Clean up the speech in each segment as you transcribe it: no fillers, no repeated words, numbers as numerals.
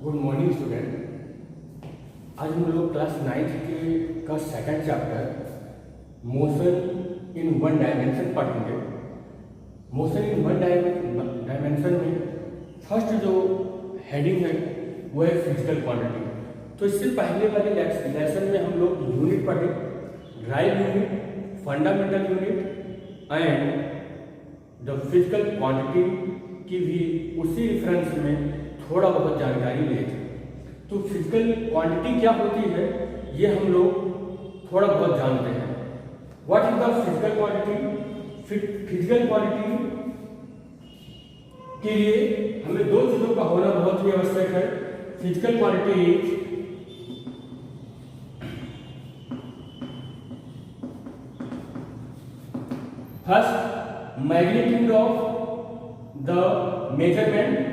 Good morning student. आज हम लोग क्लास 9th के का second chapter motion in one dimension पढ़ेंगे। मोशन इन वन डायमेंशन में फर्स्ट जो हेडिंग है वो है फिजिकल क्वांटिटी। तो इससे पहले वाले लेसन में हम लोग यूनिट पढ़े, drive unit, fundamental unit and the physical quantity की भी उसी रेफरेंस में थोड़ा बहुत जानकारी लिए थे। तो फिजिकल क्वांटिटी क्या होती है ये हम लोग थोड़ा बहुत जानते हैं। What is the physical quantity? Physical quantity के लिए हमें दो चीजों का होना बहुत ही आवश्यक है। Physical quantity is first magnitude of the measurement.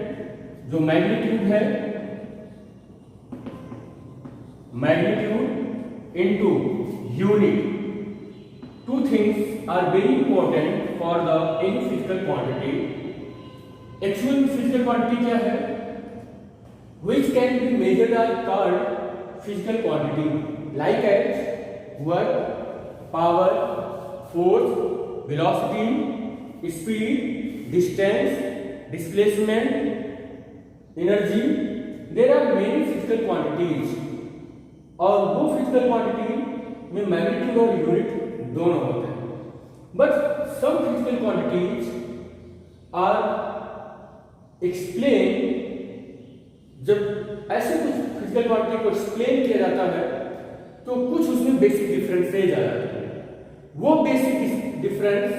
जो मैग्नीट्यूड है, magnitude into unit. Two things are very important for the any physical quantity. Actual physical quantity क्या है? Which can be measured are called physical quantity like as work, power, force, velocity, speed, distance, displacement, energy. There are many physical quantities और वो physical quantity में magnitude और unit दोनों होते हैं। But some physical quantities are explain. जब ऐसे कुछ फिजिकल क्वांटिटी को एक्सप्लेन किया जाता है तो कुछ उसमें बेसिक डिफरेंसेज आ जाते हैं। वो बेसिक डिफरेंस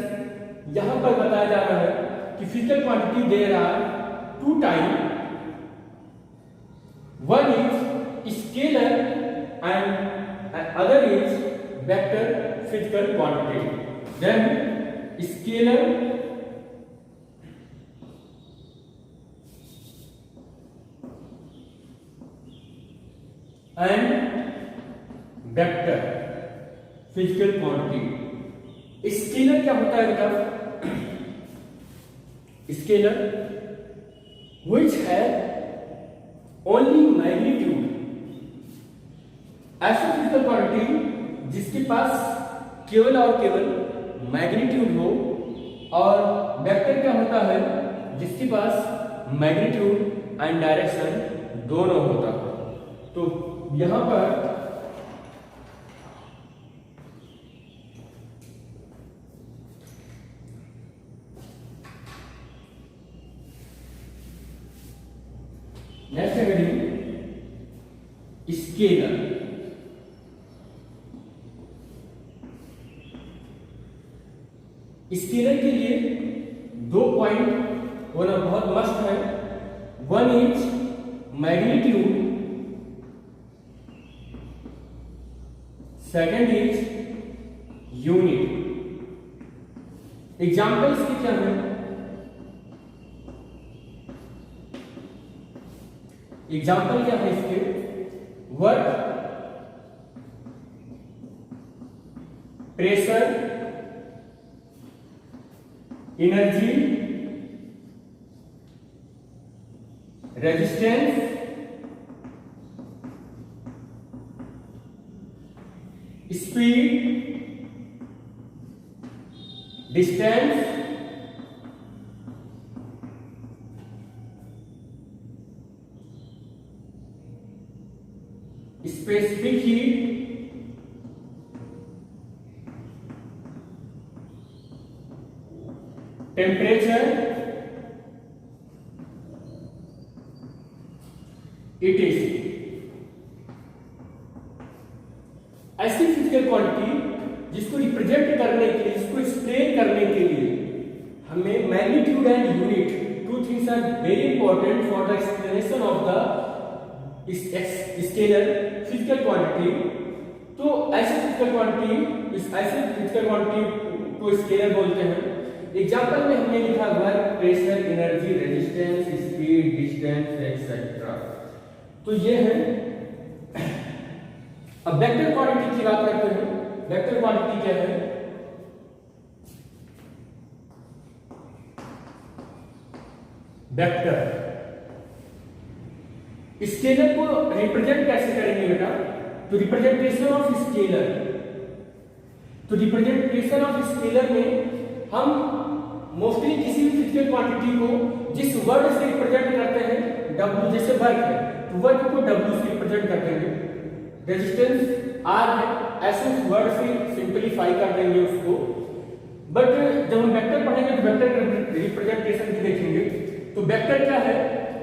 यहां पर बताया जा रहा है कि physical quantity there are two type. One is scalar and other is vector physical quantity. Then scalar and vector physical quantity. Scalar क्या होता है बेटा? Scalar which has only magnitude. ऐसी फिजिकल क्वांटिटी जिसके पास केवल और केवल मैग्नीट्यूड हो। और वेक्टर क्या होता है? जिसके पास मैग्नीट्यूड एंड डायरेक्शन दोनों होता है। तो यहां पर नेक्स्ट हेडिंग स्केलर। स्केलर के लिए दो पॉइंट होना बहुत मस्त है। One is magnitude, second is unit. Examples की क्या है? एग्जाम्पल क्या है इसके? Work, pressure, energy, resistance, speed, distance, specific heat, temperature, etc। ऐसी फिजिकल क्वांटिटी जिसको रिप्रेजेंट करने के लिए, जिसको एक्सप्लेन करने के लिए हमें magnitude and unit, two things are very important for the explanation of the scalar physical quantity. तो ऐसे फिजिकल क्वांटिटी को स्केलर बोलते हैं। एग्जांपल में हमने लिखा work, pressure, energy, resistance, speed, distance etcetera. तो ये है। अब वेक्टर क्वांटिटी की बात करते हैं। वेक्टर क्वांटिटी क्या है? वेक्टर स्केलर को रिप्रेजेंट कैसे करेंगे बेटा? तो रिप्रेजेंटेशन ऑफ स्केलर, तो रिप्रेजेंटेशन ऑफ स्केलर में हम मोस्टली किसी भी फिजिकल क्वांटिटी को जिस वर्ड से रिप्रेजेंट करते हैं, W जैसे वर्क है तो वर्क को W से रिप्रेजेंट करते हैं, रेजिस्टेंस R है, ऐसे उस वर्ड से सिंपलीफाई कर देंगे उसको। बट जब हम वेक्टर पढ़ेंगे तो वेक्टर रिप्रेजेंटेशन भी देखेंगे। तो वेक्टर क्या है?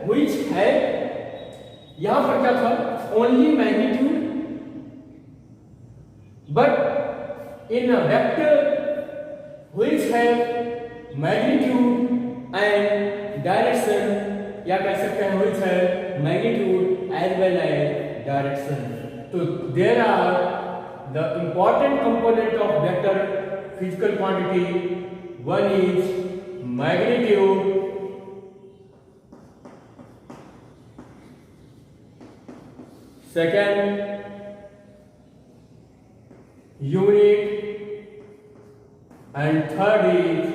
व्हिच है, यहां पर क्या था? Only magnitude, but in a vector which है मैग्नीट्यूड एंड डायरेक्शन, या कह सकते हैं व्हिच है magnitude as well as direction. तो there are the important component of vector physical quantity. One is magnitude, second unit, and third is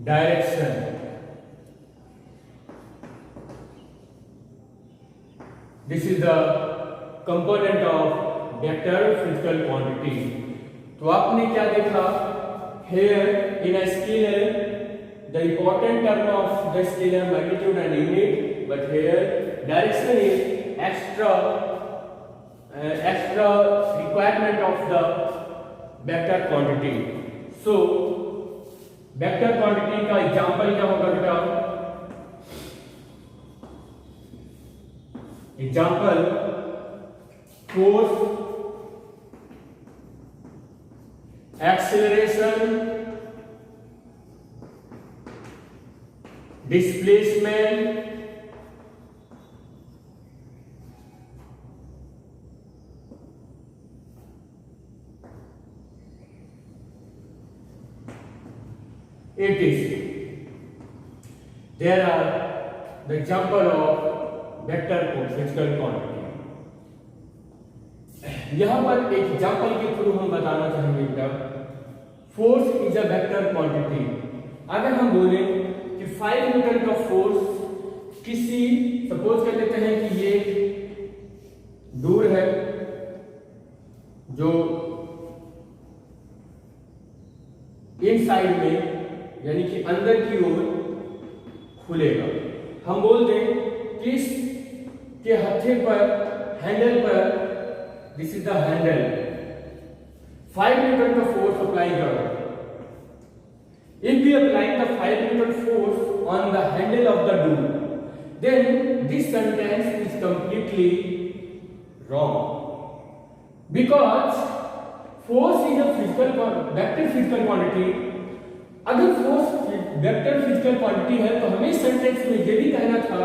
direction. This is the component of vector physical quantity. तो आपने क्या देखा? Here in a scalar, the important term of the scalar magnitude and unit, but here direction is extra requirement of the vector quantity. So vector quantity का example क्या होगा बेटा? Example force, acceleration, displacement, etc. There are the example of vector physical quantity. यहां पर एक example के through हम बताना चाहेंगे बेटा, force is a vector quantity. अगर हम बोले कि 5 न्यूटन का फोर्स किसी, सपोज कर लेते हैं कि ये दूर है जो इनसाइड में यानी कि अंदर की ओर खुलेगा, हम बोल दें कि इसके हत्थे पर, हैंडल पर, this is the handle, 5 Newton का फोर्स अप्लाई करो। If we apply the 5 Newton force on the handle of the door, then this sentence is completely wrong, because force is a vector physical quantity. अगर force vector physical quantity है तो हमें sentence में ये भी कहना था,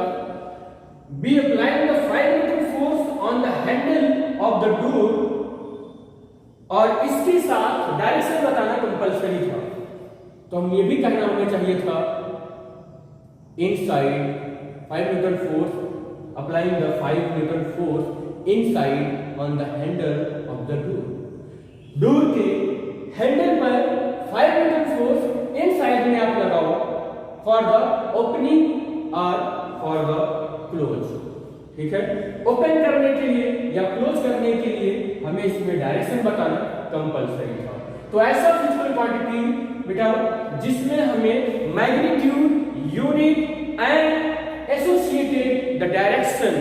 we applying the 5 Newton force on the handle of the door, और इसके साथ डायरेक्शन बताना कंपल्सरी था। तो हम ये भी कहना हमें चाहिए था, inside 5 Newton force, applying the 5 Newton force inside on the handle of the door. Door के हैंडल पर 5 Newton force इनसाइड में आप लगाओ फॉर द ओपनिंग और फॉर द क्लोज। ठीक है, ओपन करने के लिए या क्लोज करने के लिए हमें इसमें डायरेक्शन बताना कंपल्सरी था। तो ऐसा फिजिकल क्वांटिटी बेटा जिसमें हमें magnitude, unit and associated the direction,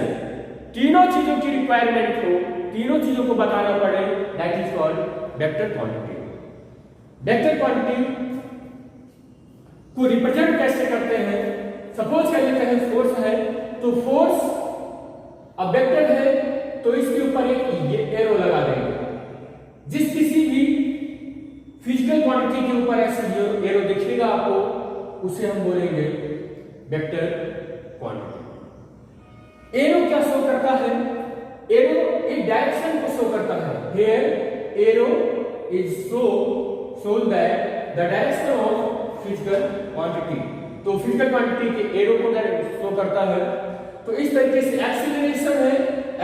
तीनों चीजों की रिक्वायरमेंट हो, तीनों चीजों को बताना पड़े, that is called vector quantity. Vector quantity को रिप्रेजेंट कैसे करते हैं? सपोज कर लेते हैं फोर्स है, तो फोर्स अब वेक्टर है तो इसके ऊपर एक एरो लगा देंगे। जिस किसी भी फिजिकल क्वांटिटी के ऊपर ऐसे एरो दिखेगा आपको, उसे हम बोलेंगे वेक्टर क्वांटिटी। एरो क्या शो करता है? एरो एक डायरेक्शन को शो करता है। Here arrow is show that the direction of physical quantity. तो फिजिकल क्वांटिटी के एरो को शो करता है। तो इस तरीके से एक्सीलरेशन है,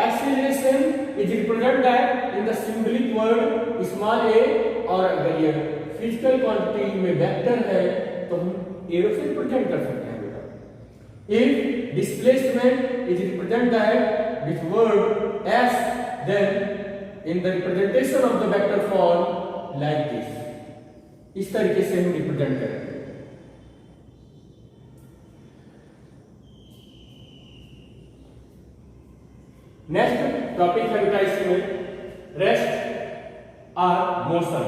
acceleration is represent that in the symbolic word small a, और अगर ये फिजिकल क्वांटिटी में वेक्टर है तो हम एरो से रिप्रेजेंट कर सकते हैं बेटा। If displacement is represented with word s, then in the representation of the vector form like this, इस तरीके से हम रिप्रेजेंट करेंगे। नेक्स्ट टॉपिक है बेटा इसमें रेस्ट और मोशन।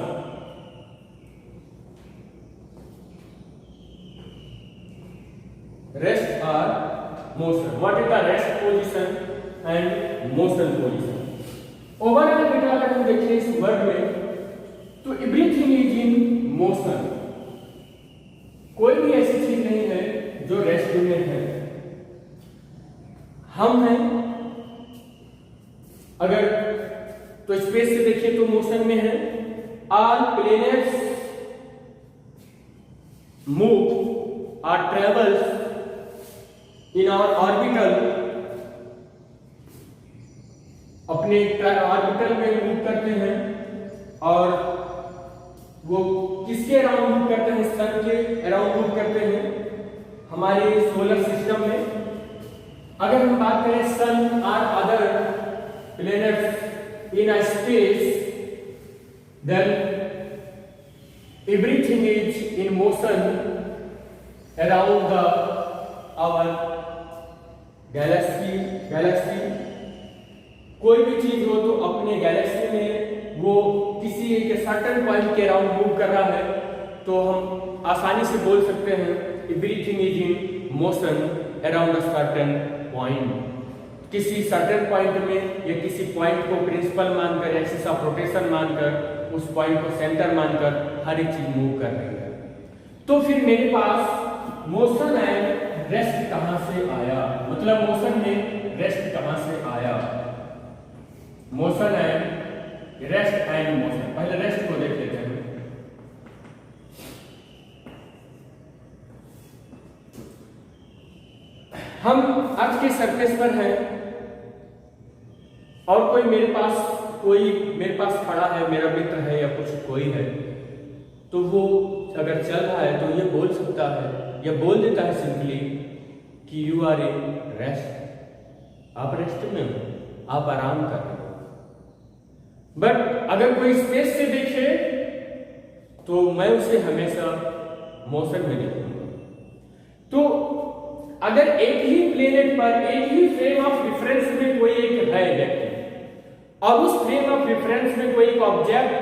रेस्ट और motion, what is the rest position and motion position. Overall बेटा अगर हम देखें इस वर्ड में तो एवरीथिंग इज इन मोशन, कोई भी ऐसी चीज नहीं है जो रेस्ट में है। हम हैं अगर तो स्पेस से देखिए तो मोशन में है। ऑल प्लैनेट्स मूव और ट्रेवल्स इन आवर ऑर्बिटल, अपने ऑर्बिटल में मूव करते हैं और वो किसके अराउंड मूव करते हैं? सन के अराउंड मूव करते हैं हमारे सोलर सिस्टम में। अगर हम बात करें सन और other planets in space, then everything is in motion around the our galaxy. कोई भी चीज हो तो अपने गैलेक्सी में वो किसी एक सर्टेन पॉइंट के अराउंड मूव कर रहा है, तो हम आसानी से बोल सकते हैं everything is in motion around a certain point. किसी सर्टेन पॉइंट में या किसी पॉइंट को प्रिंसिपल मानकर, एक्सिस ऑफ रोटेशन मानकर, उस पॉइंट को सेंटर मानकर हर एक चीज मूव कर रही है। तो फिर मेरे पास मोशन एंड रेस्ट कहां से आया, मतलब मोशन में रेस्ट कहां से आया? Motion and rest and motion, पहले रेस्ट को देख लेते हैं। हम अर्थ के सरफेस पर हैं और कोई मेरे पास खड़ा है, मेरा मित्र है या कुछ कोई है, तो वो अगर चल रहा है तो ये बोल सकता है या बोल देता है सिंपली कि यू आर इन रेस्ट, आप रेस्ट में हो, आप आराम कर रहे हो। बट अगर कोई स्पेस से देखे तो मैं उसे हमेशा मोशन में देखूंगा। तो अगर एक ही प्लेनेट पर एक ही फ्रेम ऑफ रेफरेंस में कोई एक है व्यक्ति और उस फ्रेम ऑफ रेफरेंस में कोई एक ऑब्जेक्ट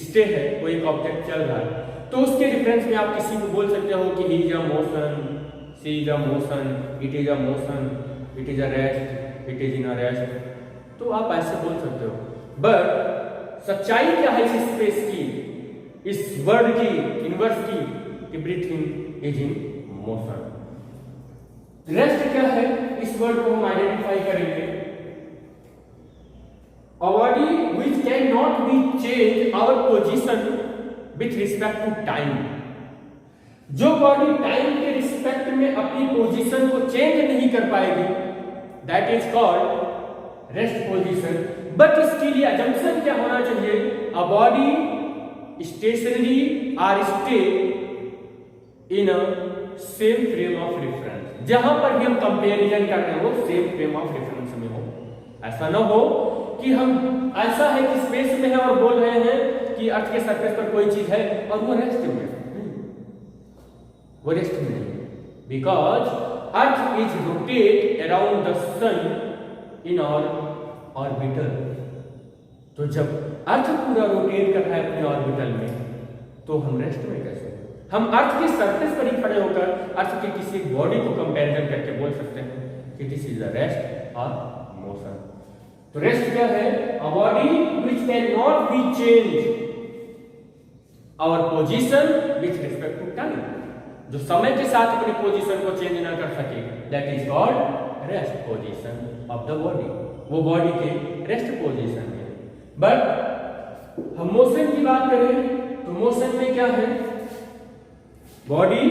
स्टे है, कोई एक ऑब्जेक्ट चल रहा है, तो उसके रेफरेंस में आप किसी को बोल सकते हो कि he is a motion, she is a motion, it is a motion, it is a rest, it is in a rest, तो आप ऐसे बोल सकते हो। बट सच्चाई क्या है इस स्पेस की, इस वर्ड की, यूनिवर्स की? Everything is in motion. Rest क्या है, इस वर्ड को हम आइडेंटिफाई करेंगे। A body which cannot be change our position with respect to time, जो बॉडी टाइम के रिस्पेक्ट में अपनी पोजीशन को चेंज नहीं कर पाएगी, that is called rest position. But इसके लिए अजम्पशन क्या होना चाहिए? A body stationary are stay in a same frame of reference. जहां पर भी हम कंपेरिजन कर रहे हैं वो सेम फ्रेम ऑफ रेफरेंस में हो। ऐसा ना हो कि हम ऐसा है कि स्पेस में है और बोल रहे हैं कि अर्थ के सरफेस पर कोई चीज है और वो रेस्ट में है, वो रेस्ट में नहीं, because earth is rotate around the sun in our orbital. तो जब अर्थ पूरा रोटेट कर रहा है अपने ऑर्बिटल में, तो हम रेस्ट में कैसे? हम अर्थ के सरफेस पर ही खड़े होकर अर्थ के किसी बॉडी को कंपैरिजन करके बोल सकते हैं कि दिस इज द रेस्ट और मोशन। तो रेस्ट क्या है? A body which can not be change our position with respect to time, जो समय के साथ अपनी पोजीशन को चेंज ना कर सके, that is called rest position of the body. वो बॉडी के रेस्ट पोजीशन है। बट हम मोशन की बात करें तो मोशन में क्या है? Body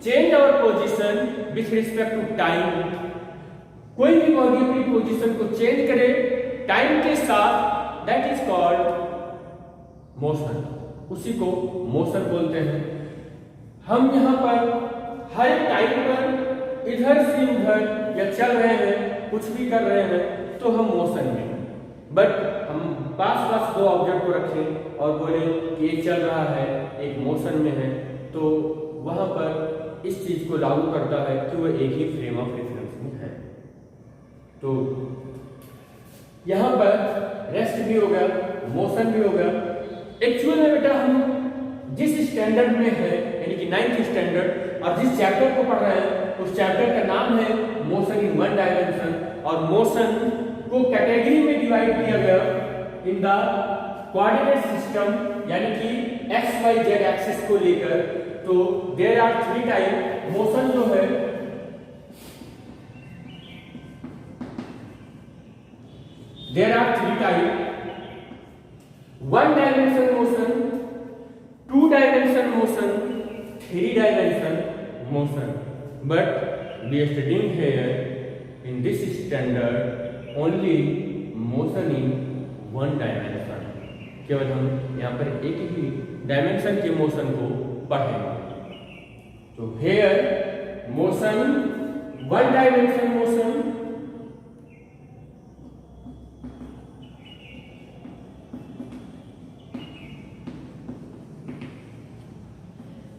change our position with respect to time. कोई भी बॉडी अपनी पोजीशन को चेंज करे टाइम के साथ, दैट इज कॉल्ड मोशन। उसी को मोशन बोलते हैं। हम यहां पर हर टाइम पर इधर से उधर या चल रहे हैं, कुछ भी कर रहे हैं, तो हम मोशन में। बट हम पास पास दो ऑब्जेक्ट को रखें और बोले कि एक चल रहा है, एक मोशन में है, तो वहां पर इस चीज को लागू करता है कि वो एक ही फ्रेम ऑफ रेफरेंस में है। तो यहां पर रेस्ट भी हो गया, मोशन भी हो गया। एक्चुअल में बेटा हम जिस स्टैंडर्ड में है, यानी कि 9th स्टैंडर्ड, और जिस चैप्टर को पढ़ रहे हैं उस चैप्टर का नाम है मोशन इन वन डायमेंशन, और मोशन को कैटेगरी में डिवाइड किया गया इन द कोऑर्डिनेट सिस्टम, यानी कि एक्स वाई जेड एक्सिस को लेकर। तो देयर आर 3 टाइप मोशन जो है, there are 3 type, 1 dimension motion, 2 dimension motion, 3 dimension motion. But we are studying here in this standard only motion in 1 dimension। केवल हम यहाँ पर एक ही डायमेंशन के मोशन को पढ़ेंगे। तो here motion 1 dimension motion,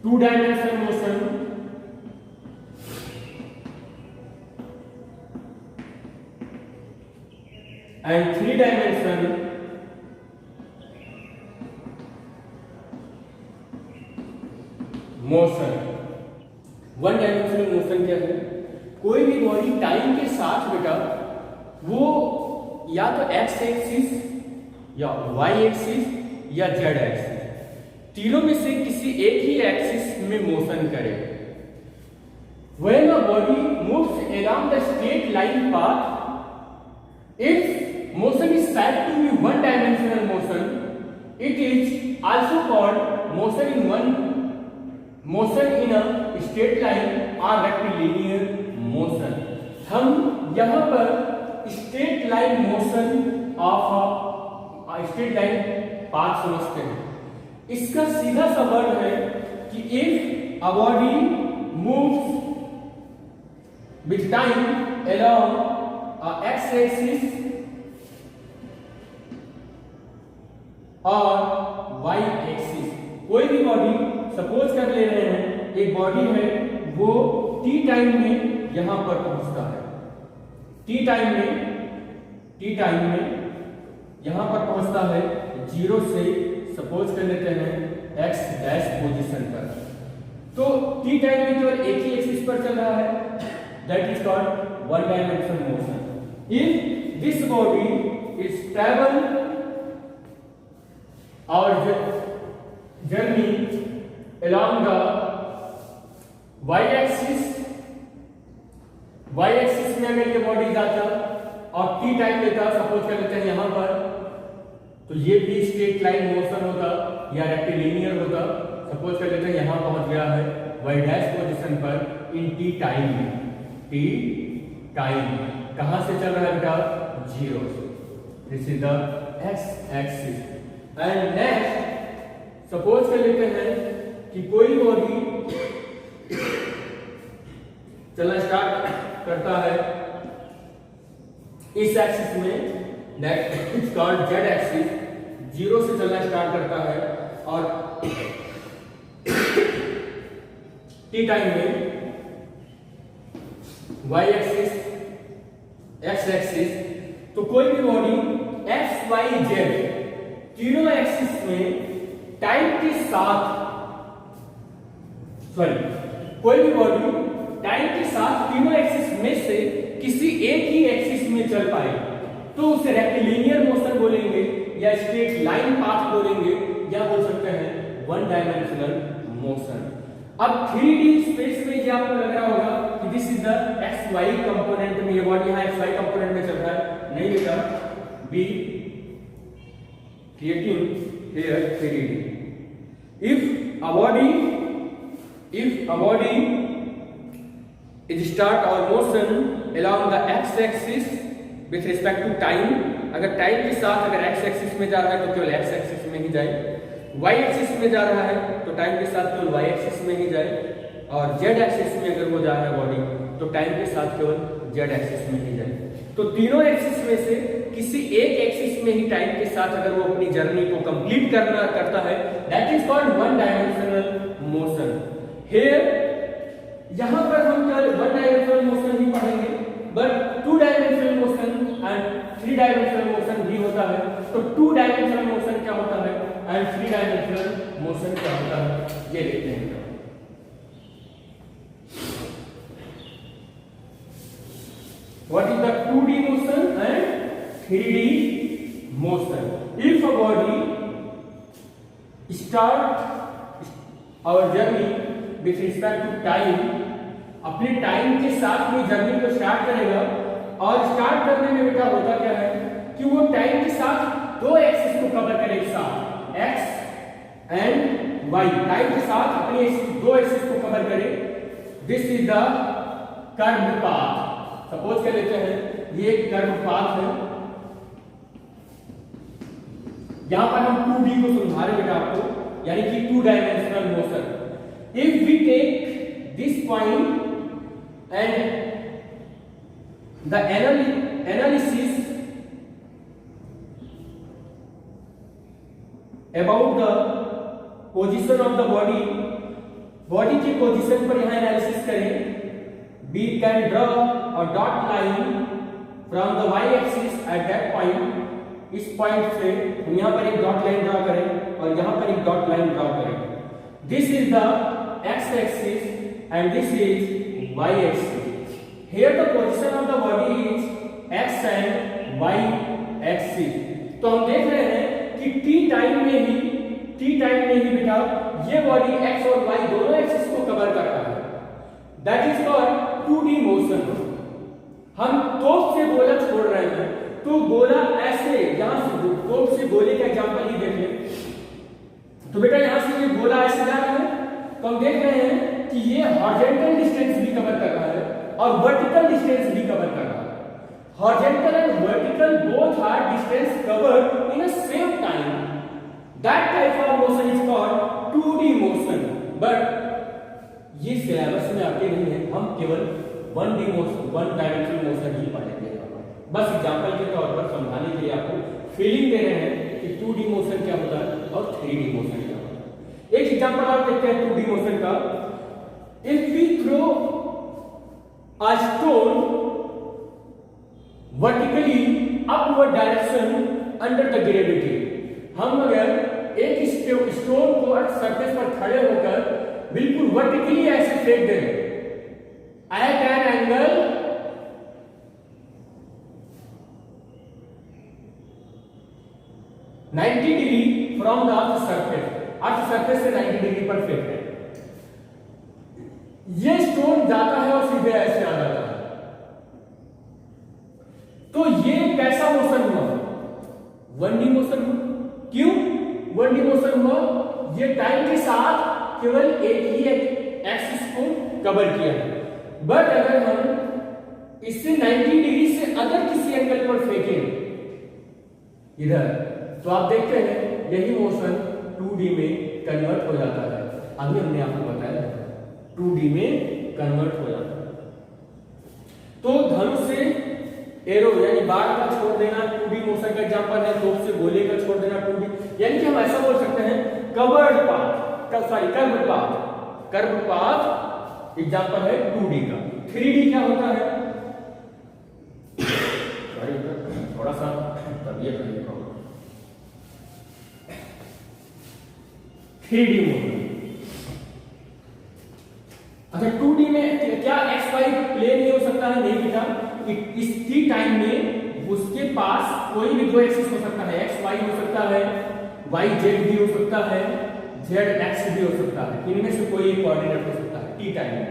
two dimension motion, and 3 dimension motion. 1 dimensional motion क्या है? कोई भी बॉडी टाइम के साथ बेटा वो या तो एक्स एक्सिस या वाई एक्सिस या जेड एक्सिस, तीनों में से किसी एक ही एक्सिस में मोशन करे। When a body moves along the straight line path, its motion is said to be 1 dimensional motion. It is also called motion in a straight line or rectilinear motion। हम यहाँ पर straight line motion of a straight line path समझते हैं। इसका सीधा सा word है कि if a body moves with time along a x-axis और y एक्सिस, कोई भी बॉडी सपोज कर ले रहे हैं, एक बॉडी है वो t टाइम में यहां पर पहुंचता है, t टाइम में यहां पर पहुंचता है 0 से, सपोज कर लेते हैं x डैश पोजीशन पर। तो t टाइम में केवल एक ही एक्सिस पर चल रहा है, that is called 1 dimensional motion. If this body is travel और journey along the y axis में अगर ये बॉडी जाता और t टाइम लेता, सपोज कर लेते हैं यहां पर, तो ये भी स्ट्रेट लाइन मोशन होता या रेक्टिलिनियर होता। सपोज कर लेते हैं यहां पहुंच गया है y डैश पोजीशन पर इन t टाइम में, t टाइम कहां से चल रहा है बेटा? 0 से। This is the x axis. And next suppose कर लेते हैं कि कोई बॉडी चलना स्टार्ट करता है इस एक्सिस में, that is called Z axis, 0 से चलना स्टार्ट करता है, और टी टाइम में वाई एक्सिस, एक्स एक्सिस। तो कोई भी बॉडी एक्स वाई जेड तीनों एक्सिस में टाइम के साथ, कोई भी बॉडी टाइम के साथ तीनों एक्सिस में से किसी एक ही एक्सिस में चल पाए तो उसे रेक्टिलिनियर मोशन बोलेंगे, या स्ट्रेट लाइन पाथ बोलेंगे, या बोल सकते हैं 1 डायमेंशनल मोशन। अब 3D स्पेस में ये आपको लग रहा होगा कि this is the X Y component में, ये बॉडी यहां एक्स वाई कंपोनेंट में चल रहा है, नहीं बेटा, B creating here 3D। If a body is start or motion along the x-axis with respect to time, अगर टाइम के साथ अगर x एक्सिस में जा रहा है तो केवल x एक्सिस में ही जाए, y एक्सिस में जा रहा है तो टाइम के साथ केवल y एक्सिस में ही जाए, और z एक्सिस में अगर वो जा रहा है बॉडी तो टाइम के साथ केवल जेड एक्सिस में ही जाए। तो तीनों एक्सिस में से किसी एक एक्सिस में ही टाइम के साथ अगर वो अपनी जर्नी को कंप्लीट करता है, that is called one dimensional motion. Here यहां पर हम क्या वन डायमेंशनल मोशन ही पढ़ेंगे, but to dimensional motion and three dimensional motion भी होता है। तो टू डायमेंशनल मोशन क्या होता है एंड थ्री डायमेंशनल मोशन क्या होता है, ये देखते हैं। What is the 2D motion and 3D motion? If a body start our journey with respect to time, अपने टाइम के साथ में जर्नी को स्टार्ट करेगा, और स्टार्ट करने में बेटा होता क्या है कि वो टाइम के साथ दो एक्सिस को कवर करे एक साथ, एक्स एंड वाई, टाइम के साथ अपने दो एक्सिस को कवर करे। This is the curve path. Suppose कर लेते हैं ये एक कर्व पाथ है, यहां पर हम 2D को समझा रहे बेटा आपको, यानी कि two dimensional motion. If we take this point and the analysis about the position of the body, body की पोजीशन पर यहां एनालिसिस करें, we can draw a dot line from the y axis at that point। इस point से हम यहां पर एक डॉट लाइन ड्रॉ करें और यहां पर एक डॉट लाइन ड्रॉ करें। This is the x axis and this is y axis। here the position of the body is x and y axis। तो हम देख रहे हैं कि t टाइम में ही बेटा ये बॉडी x और y दोनों एक्सिस को कवर कर रहा है। That is called 2D motion. हम तोप से गोला छोड़ रहे हैं, तो गोला ऐसे यहां से तोप से गोले का एग्जांपल ही देख लें, तो बेटा यहां से ये गोला ऐसे जा रहा है, तो हम देख रहे हैं कि ये हॉरिजॉन्टल डिस्टेंस भी कवर कर रहा है और वर्टिकल डिस्टेंस भी कवर कर रहा है। Horizontal and vertical both are distance covered in a same time. That type of motion is called 2D motion. But ये सिलेबस में आते नहीं है, हम केवल 1D motion, one dimensional motion ही पढ़ेंगे। बस एग्जांपल के तौर पर समझाने के लिए आपको फीलिंग दे रहे हैं कि 2D मोशन क्या होता है और 3D मोशन क्या होता है। एक एग्जांपल और देखते हैं 2D मोशन का। If we throw a stone vertically upward direction under the gravity, हम अगर एक स्टोन को सरफेस पर खड़े होकर बिल्कुल वर्टिकली ऐसे फेंक दें at an angle 90 degree from the earth surface से 90 डिग्री पर फेंक दें, ये स्टोन जाता है और सीधे ऐसे आ जाता है। तो ये कैसा मोशन हुआ? 1D मोशन हुआ। क्यों 1D मोशन हुआ? ये टाइम के साथ केवल एक ही एक्सिस को कवर किया है। बट अगर हम इससे 90 डिग्री से अगर किसी एंगल पर फेंकें इधर, तो आप देखते हैं यही मोशन 2D में कन्वर्ट हो जाता है। अभी हमने आपको बताया 2D में कन्वर्ट हो जाता है। तो धनुष से एरो यानी बाण का छोड़ देना 2D मोशन का एग्जांपल है, तोप से गोले का छोड़ देना 2D, यानी कि हम ऐसा बोल सकते हैं covered path, curve path example है 2D का। 3D क्या होता है? थोड़ा सा तबीयत नहीं प्रॉब्लम। 3D motion. अच्छा 2D में क्या एक्स वाई प्लेन नहीं हो सकता है? नहीं बेटा, इस टाइम में उसके पास कोई भी दो एक्सिस हो सकता है, एक्स वाई हो सकता है, वाई जेड भी हो सकता है, जेड एक्स भी हो सकता है, इनमें से कोई एक कोऑर्डिनेट हो सकता है टी टाइम में।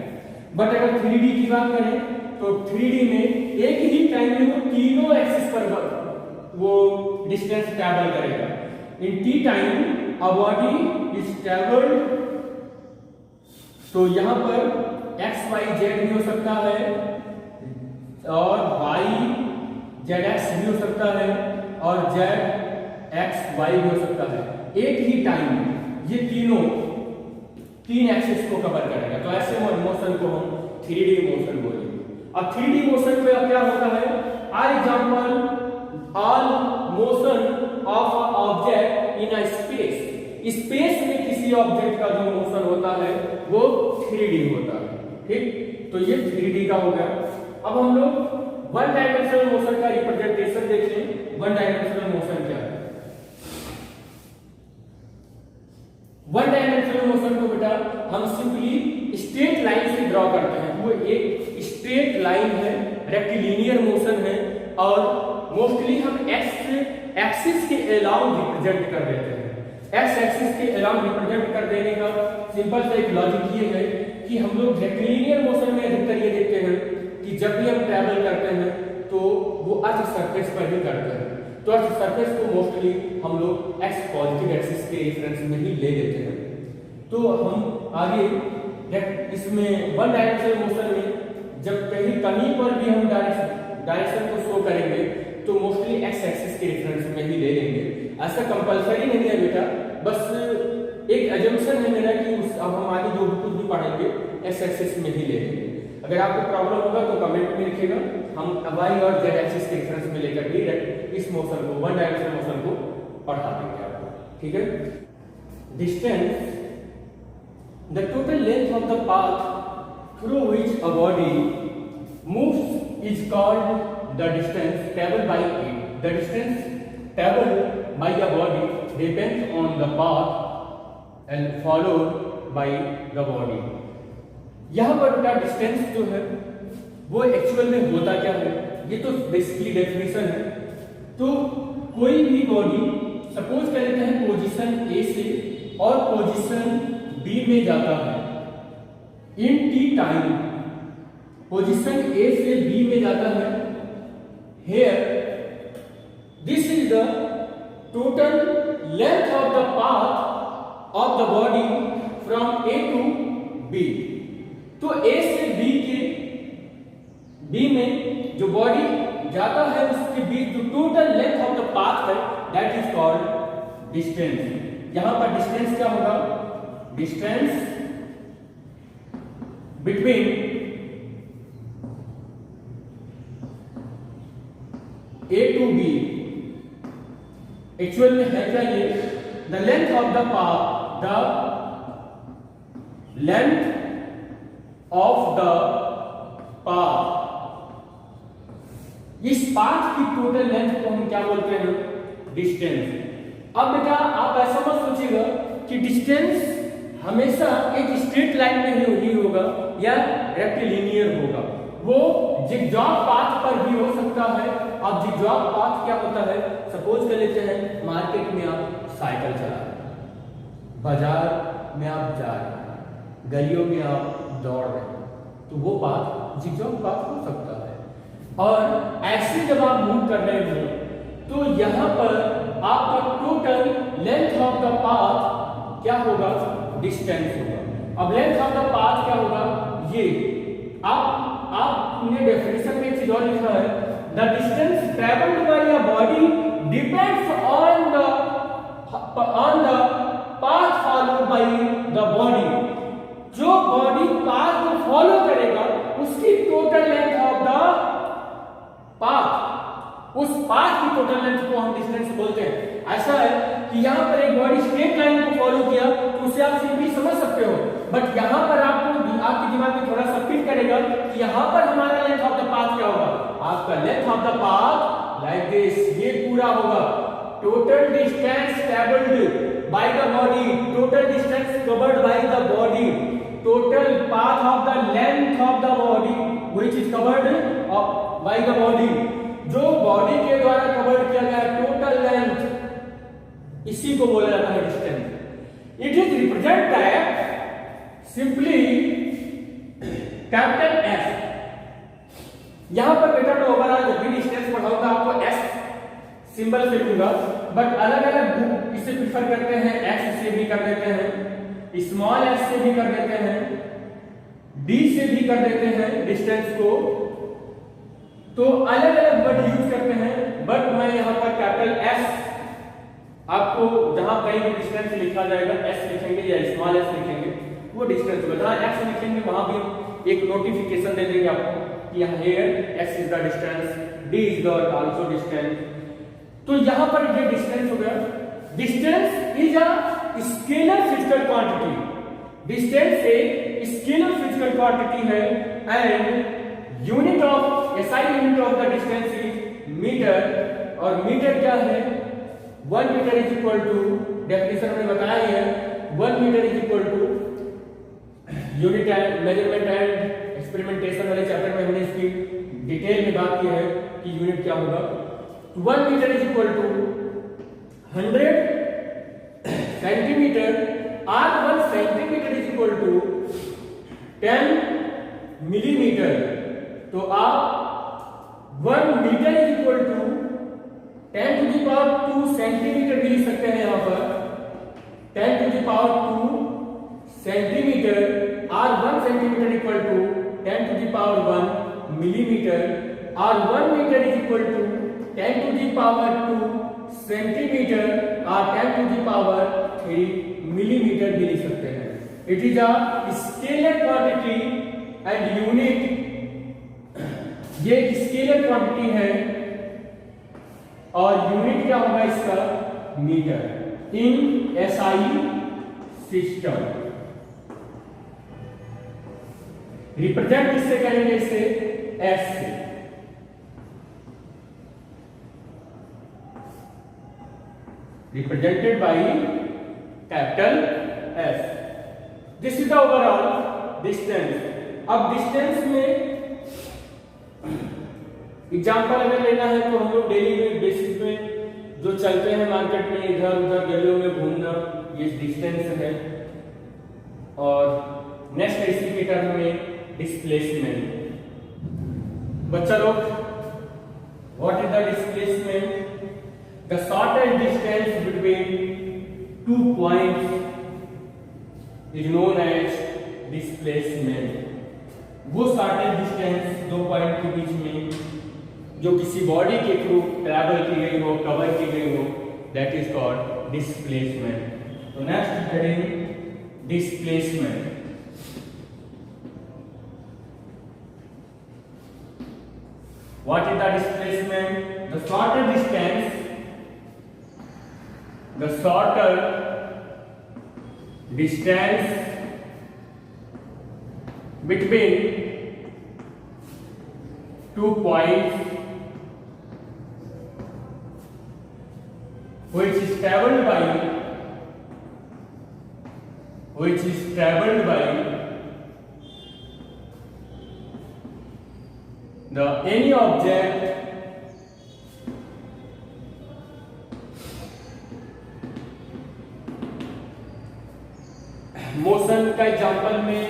बट अगर 3D की बात करें तो 3D में एक ही टाइम में वो तीनों एक्सिस पर वो डिस्टेंस ट्रैवल करेगा। In T time a body is travelled, तो यहां पर एक्स वाई जेड भी हो सकता है और वाई जेड एक्स भी हो सकता है और जेड एक्स वाई भी हो सकता है। एक ही टाइम में ये तीन एक्सिस को कवर करेगा, तो ऐसे मोशन को हम 3D मोशन बोलेंगे। अब 3D मोशन में क्या होता है, for example all motion of object in a space, space में किसी ऑब्जेक्ट का जो मोशन होता है वो 3D होता है। ठीक, तो ये 3D का हो गया। अब हम लोग वन डायमेंशनल मोशन का रिप्रेजेंटेशन देख लें। वन डायमेंशनल मोशन क्या है? वन डायमेंशनल मोशन को बेटा हम सिंपली स्ट्रेट लाइन से ड्रॉ करते हैं। वो एक स्ट्रेट लाइन है, रेक्टिलिनियर मोशन है, और मोस्टली हम एक्स एक्सिस के अलाउंग रिप्रेजेंट कर देते हैं। एक्स एक्सिस के अलाउंग रिप्रेजेंट कर देने का सिंपल सा एक लॉजिक ये है कि हम लोग रेक्टिलिनियर मोशन में अधिकतर ये देखते हैं कि जब भी हम ट्रैवल करते हैं तो वो अर्थ सरफेस पर ही करते हैं, तो अर्थ सरफेस को मोस्टली हम लोग एक्स पॉजिटिव एक्सिस के रेफरेंस में ही ले लेते हैं। तो हम आगे इसमें वन डायरेक्शनल मोशन में जब कहीं कहीं पर भी हम डायरेक्शन को शो करेंगे तो मोस्टली एक्स एक्सिस के रेफरेंस में ही ले लेंगे। ऐसा कंपलसरी नहीं है बेटा, बस एक एजम्पशन है मेरा कि अब हम आगे जो कुछ भी पढ़ेंगे एक्स एक्सिस में ही ले लेंगे। अगर आपको प्रॉब्लम होगा तो कमेंट में लिखिएगा, हम वाई और जेड एक्सिस के रेफरेंस में लेकर भी इस मोशन को, वन डायरेक्शनल मोशन को पढ़ा देंगे आपको। ठीक है, distance, the total length of the path through which a body moves is called the distance traveled by it. The distance traveled by a body depends on the path and followed by the body. यहाँ पर का distance जो है वो actual में होता क्या है, ये तो बेसिकली डेफिनेशन है। तो कोई भी बॉडी सपोज कर लेते हैं पोजीशन ए से और पोजीशन बी में जाता है in T time, position A से बी में जाता है। Here this is the total length of the path of the body from A to B. तो ए से बी में जो बॉडी जाता है उसके बीच जो total length of the path है दैट इज कॉल्ड डिस्टेंस। यहां पर डिस्टेंस क्या होगा, distance between A to B, actual में है क्या ये, the length of the path, the length of the path, इस पाथ की टोटल लेंथ को हम क्या बोलते हैं, डिस्टेंस। अब बेटा आप ऐसा मत सोचिएगा कि डिस्टेंस हमेशा एक स्ट्रेट लाइन में ही होगा या रेक्टिलिनियर होगा, वो जिगजॉग पाथ पर भी हो सकता है। अब जिगजॉग पाथ क्या होता है, सपोज कर लेते हैं मार्केट में आप साइकिल चला रहे हैं, बाजार में आप जा रहे हैं, गलियों में आप दौड़ रहे हैं, तो वो पाथ जिगजॉग पाथ हो सकता है। और ऐसे जब आप मूव कर रहे हो तो यहां पर आपका total length of the path क्या होगा, डिस्टेंस होगा। अब लेंथ ऑफ द पाथ क्या होगा, ये आपने डेफिनेशन में एक चीज और लिखा है, the distance travelled bye a body depends on the path followed by the body. जो बॉडी पाथ को फॉलो करेगा उसकी total length of the path, उस पाथ की टोटल लेंथ को हम डिस्टेंस बोलते हैं। ऐसा है कि यहाँ पर एक बॉडी स्ट्रेट लाइन को फॉलो किया तो उसे आप सिंपली समझ सकते हो, बट यहाँ पर आपको आपके दिमाग में थोड़ा सा फिट करेगा कि यहाँ पर हमारा लेंथ ऑफ द पाथ क्या होगा, आपका length of the path like this, ये पूरा होगा total distance travelled by the body, total distance covered by the body, total path of the length of the body which is covered by the body, जो body के द्वारा cover किया गया total length, इसी को बोला जाता है distance. It is represent that simply capital S. यहां पर बेटा मैं ओवरऑल जब भी डिस्टेंस पढ़ाऊंगा आपको एस सिंबल से लूंगा, बट अलग अलग बुक इसे प्रिफर करते हैं, एक्स से भी कर देते हैं, स्मॉल एस से भी कर देते हैं, डी से भी कर देते हैं डिस्टेंस को, तो अलग अलग वर्ड यूज करते हैं। बट मैं यहां पर कैपिटल एस, आपको जहां कहीं भी डिस्टेंस लिखा जाएगा एस लिखेंगे या स्मॉल एस लिखेंगे, वो डिस्टेंस होगा। जहां एक्स लिखेंगे वहां भी एक नोटिफिकेशन दे देंगे आपको कि here x is the distance, d is the also distance। तो यहाँ पर ये डिस्टेंस हो गया। Distance is a scalar physical quantity. Distance एक स्केलर फिजिकल क्वांटिटी है and unit of SI unit of the distance is metre. और metre क्या है? 1 metre is equal to, definition में बताया है, 1 metre is equal to unit and measurement and experimentation वाले chapter में हमने इसकी डिटेल में बात की है कि यूनिट क्या होगा। 1 metre is equal to 100 centimetre और 1 centimetre is equal to 10 millimetre. तो आप 1 metre is equal to 10 to the power 2 centimetre भी लिख सकते हैं। यहाँ पर 10 टू द पावर 2 सेंटीमीटर और 1 centimetre equal to 10 to the power 1 millimetre और 1 metre is equal to 10 to the power 2 centimetre और 10 to the power 3 मिलीमीटर भी लिख सकते हैं। It is a scalar quantity and unit, ये स्केलर क्वांटिटी है और यूनिट क्या होगा इसका? Metre in SI system. Represent किससे करेंगे? इसे एस से। represented by capital S. This is the overall distance. अब डिस्टेंस में एग्जाम्पल अगर लेना है तो हम लोग डेली बेसिस में जो चलते हैं मार्केट में, इधर उधर गलियों में घूमना, ये डिस्टेंस है। और नेक्स्ट इसी के टर्म में डिस्प्लेसमेंट। बच्चा लोग, what is the displacement? The shortest distance between 2 points is known as displacement. वो shortest distance दो पॉइंट के बीच में जो किसी बॉडी के थ्रू ट्रैवल की गई हो, कवर की गई हो, that is called displacement. तो next heading displacement. What is the displacement? The shorter distance between 2 points which is traveled by the any object motion का एग्जांपल में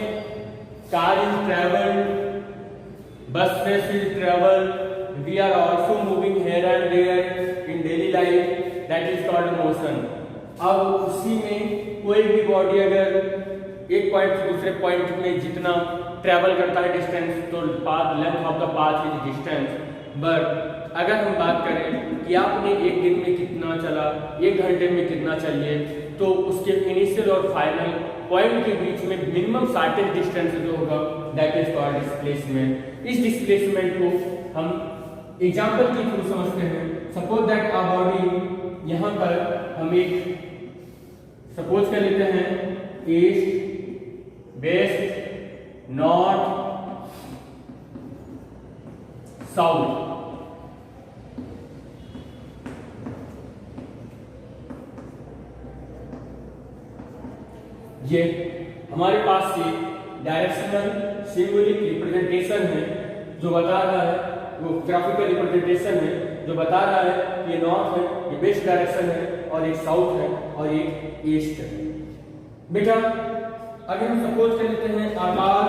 car is travelled, buses is travel, we are also moving here and there in daily life, that is called motion. अब उसी में कोई भी body अगर एक point से दूसरे पॉइंट में जितना ट्रेवल करता है डिस्टेंस, तो path, length of the path is distance. But अगर हम बात करें कि आपने एक दिन में कितना चला, एक घंटे में कितना चलिए, तो उसके इनिशियल और फाइनल पॉइंट के बीच में मिनिमम शॉर्टेज डिस्टेंस जो होगा दैट इज कॉल्ड डिस्प्लेसमेंट। इस डिस्प्लेसमेंट को हम एग्जांपल के थ्रू समझते हैं। सपोज दैट आ बॉडी, यहाँ पर हम एक सपोज कर लेते हैं ईस्ट, वेस्ट, नॉर्थ, साउथ। ये हमारे पास ये डायरेक्शनल सिंबॉलिक रिप्रेजेंटेशन है जो बता रहा है, वो ग्राफिकल रिप्रेजेंटेशन है जो बता रहा है ये नॉर्थ है, ये वेस्ट डायरेक्शन है, और एक साउथ है और एक ईस्ट है। बेटा अगर हम सपोज कर लेते हैं आकार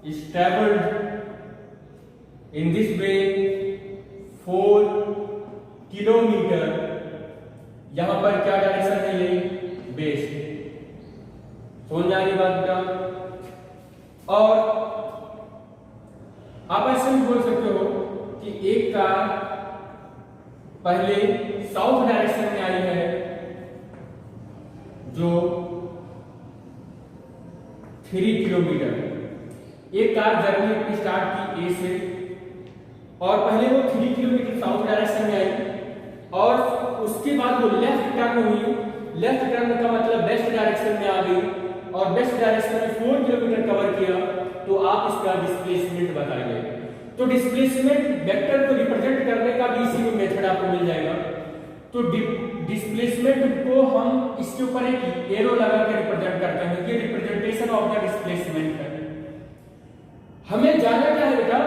is travelled in this way 4 kilometre, यहां पर क्या डायरेक्शन है? ये वेस्ट। समझ आ रही बात बेटा? और आप ऐसे भी बोल सकते हो कि एक कार पहले साउथ डायरेक्शन में आई है जो 3 किलोमीटर। एक कार जर्नी अपनी स्टार्ट की ए से और पहले वो 3 किलोमीटर साउथ डायरेक्शन में आई और उसके बाद वो लेफ्ट टर्न हुई। लेफ्ट टर्न का मतलब वेस्ट डायरेक्शन में आ गई और वेस्ट डायरेक्शन में 4 किलोमीटर कवर किया। तो आप इसका डिस्प्लेसमेंट बताइए। तो डिस्प्लेसमेंट वेक्टर को रिप्रेजेंट करने का भी इसी में मेथड आपको मिल जाएगा। तो डिस्प्लेसमेंट को हम इसके ऊपर एक एरो लगा कर रिप्रेजेंट करते हैं। ये रिप्रेजेंटेशन ऑफ द डिस्प्लेसमेंट है। हमें जाना क्या है बेटा,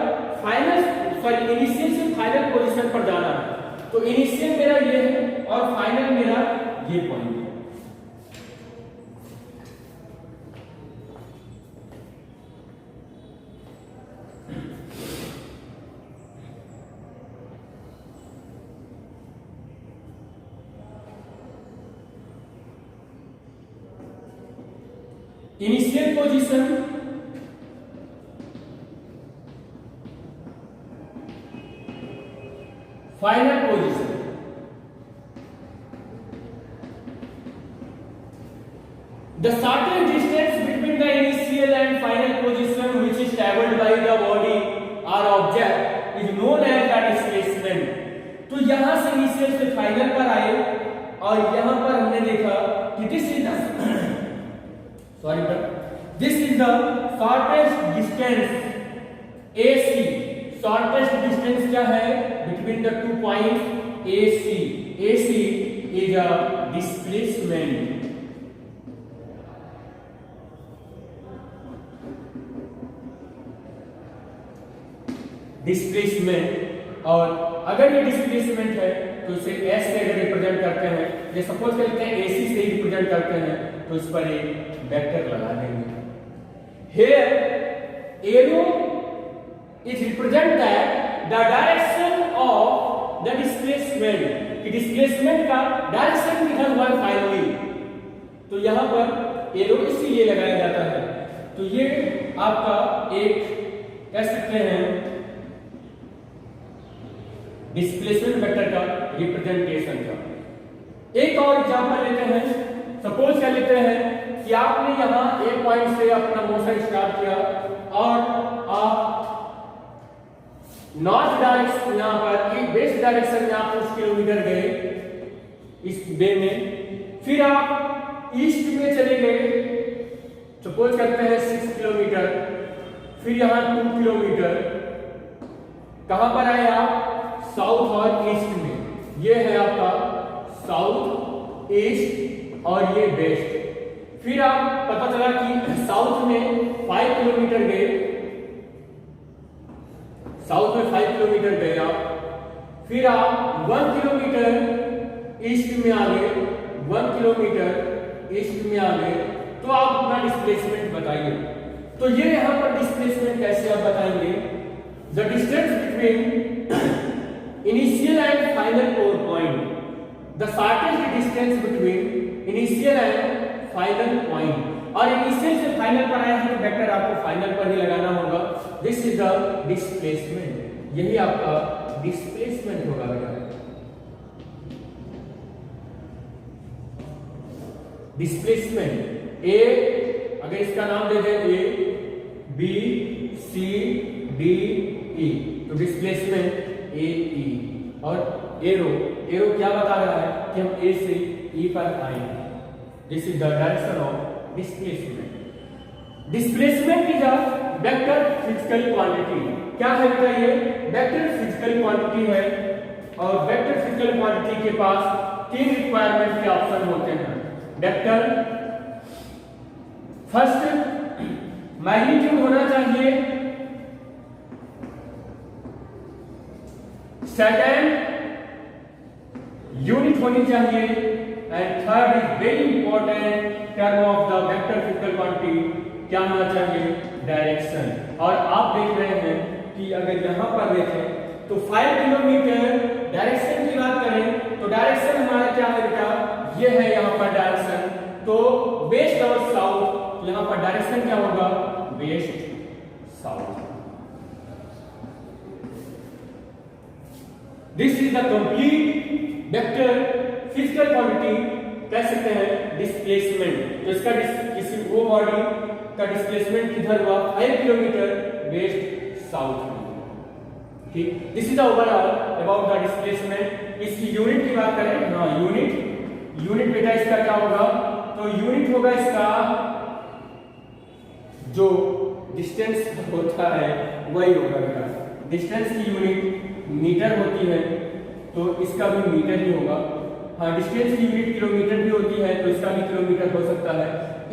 इनिशियल से फाइनल पोजीशन पर जाना है। तो इनिशियल मेरा ये है और फाइनल मेरा ये पॉइंट है। Initial position, final position. The shortest distance between the initial and final position which is traveled by the body or object is known as the displacement। तो यहां से इनिशियल से फाइनल पर आए और यहां पर हमने देखा कि this is the shortest distance AC। Shortest distance क्या है between the 2 points AC। AC is a displacement. Displacement, और अगर ये डिस्प्लेसमेंट है तो इसे S से अगर रिप्रेजेंट करते हैं, ये सपोज करते हैं AC से ही रिप्रेजेंट करते हैं, तो इस पर एक वेक्टर लगा देंगे। Here arrow is represent that the direction of the displacement, कि डिस्प्लेसमेंट का डायरेक्शन लिखा हुआ है फाइनली। तो यहां पर एरो इसीलिए लगाया जाता है। तो ये आपका एक कह सकते हैं डिस्प्लेसमेंट वेक्टर का रिप्रेजेंटेशन का। एक और एग्जांपल लेते हैं। सपोज क्या लेते हैं कि आपने यहां एक पॉइंट से अपना मोशन स्टार्ट किया और आप नॉर्थ डायरेक्शन, यहां पर वेस्ट डायरेक्शन में आप 6 किलोमीटर गए इस वे में, फिर आप ईस्ट में चले गए, सपोज करते हैं 6 किलोमीटर, फिर यहां 2 किलोमीटर, कहां पर आए आप, साउथ और ईस्ट में। ये है आपका साउथ, ईस्ट और ये वेस्ट। फिर आप पता चला कि साउथ में 5 किलोमीटर गए, साउथ में 5 किलोमीटर गए आप, फिर आप 1 किलोमीटर ईस्ट में आ गए, 1 किलोमीटर ईस्ट में आ गए, तो आप अपना डिस्प्लेसमेंट बताइए। तो ये यहां पर डिस्प्लेसमेंट कैसे आप बताएंगे, the distance between initial and final point, the shortest distance between initial and final point। और इनिशियल से फाइनल पर आया है तो वेक्टर आपको फाइनल पर ही लगाना होगा। दिस इज द डिस्प्लेसमेंट, यही आपका डिस्प्लेसमेंट होगा बेटा। डिस्प्लेसमेंट ए, अगर इसका नाम दे दें A B C D E, तो डिस्प्लेसमेंट AE। और एरो, एरो क्या बता रहा है कि हम A से E पर आएंगे। This is the direction of displacement. Displacement is a vector physical quantity. क्या है बेटा, ये वेक्टर फिजिकल क्वांटिटी है और वेक्टर फिजिकल क्वांटिटी के पास 3 रिक्वायरमेंट के ऑप्शन होते हैं। वेक्टर फर्स्ट मैग्नीट्यूड होना चाहिए, सेकंड यूनिट होनी चाहिए, and third is very important term of the vector physical quantity, क्या होना चाहिए, डायरेक्शन। और आप देख रहे हैं कि अगर यहां पर देखें तो 5 किलोमीटर डायरेक्शन की बात करें तो डायरेक्शन हमारा क्या है बेटा, ये है यहां पर डायरेक्शन। तो वेस्ट और साउथ, यहां पर डायरेक्शन क्या होगा, west south. This is the complete vector physical quantity, कह सकते हैं डिस्प्लेसमेंट। तो इसका किसी वो बॉडी का डिस्प्लेसमेंट किधर हुआ, 5 किलोमीटर वेस्ट साउथ में। ठीक, this is overall about the displacement. इसकी यूनिट की बात करें, हाँ यूनिट बेटा इसका क्या होगा, तो यूनिट होगा इसका जो डिस्टेंस होता है वही होगा बेटा। डिस्टेंस की यूनिट मीटर होती है तो इसका भी मीटर ही होगा। हाँ, डिस्टेंस की यूनिट किलोमीटर भी होती है तो इसका भी किलोमीटर हो सकता है।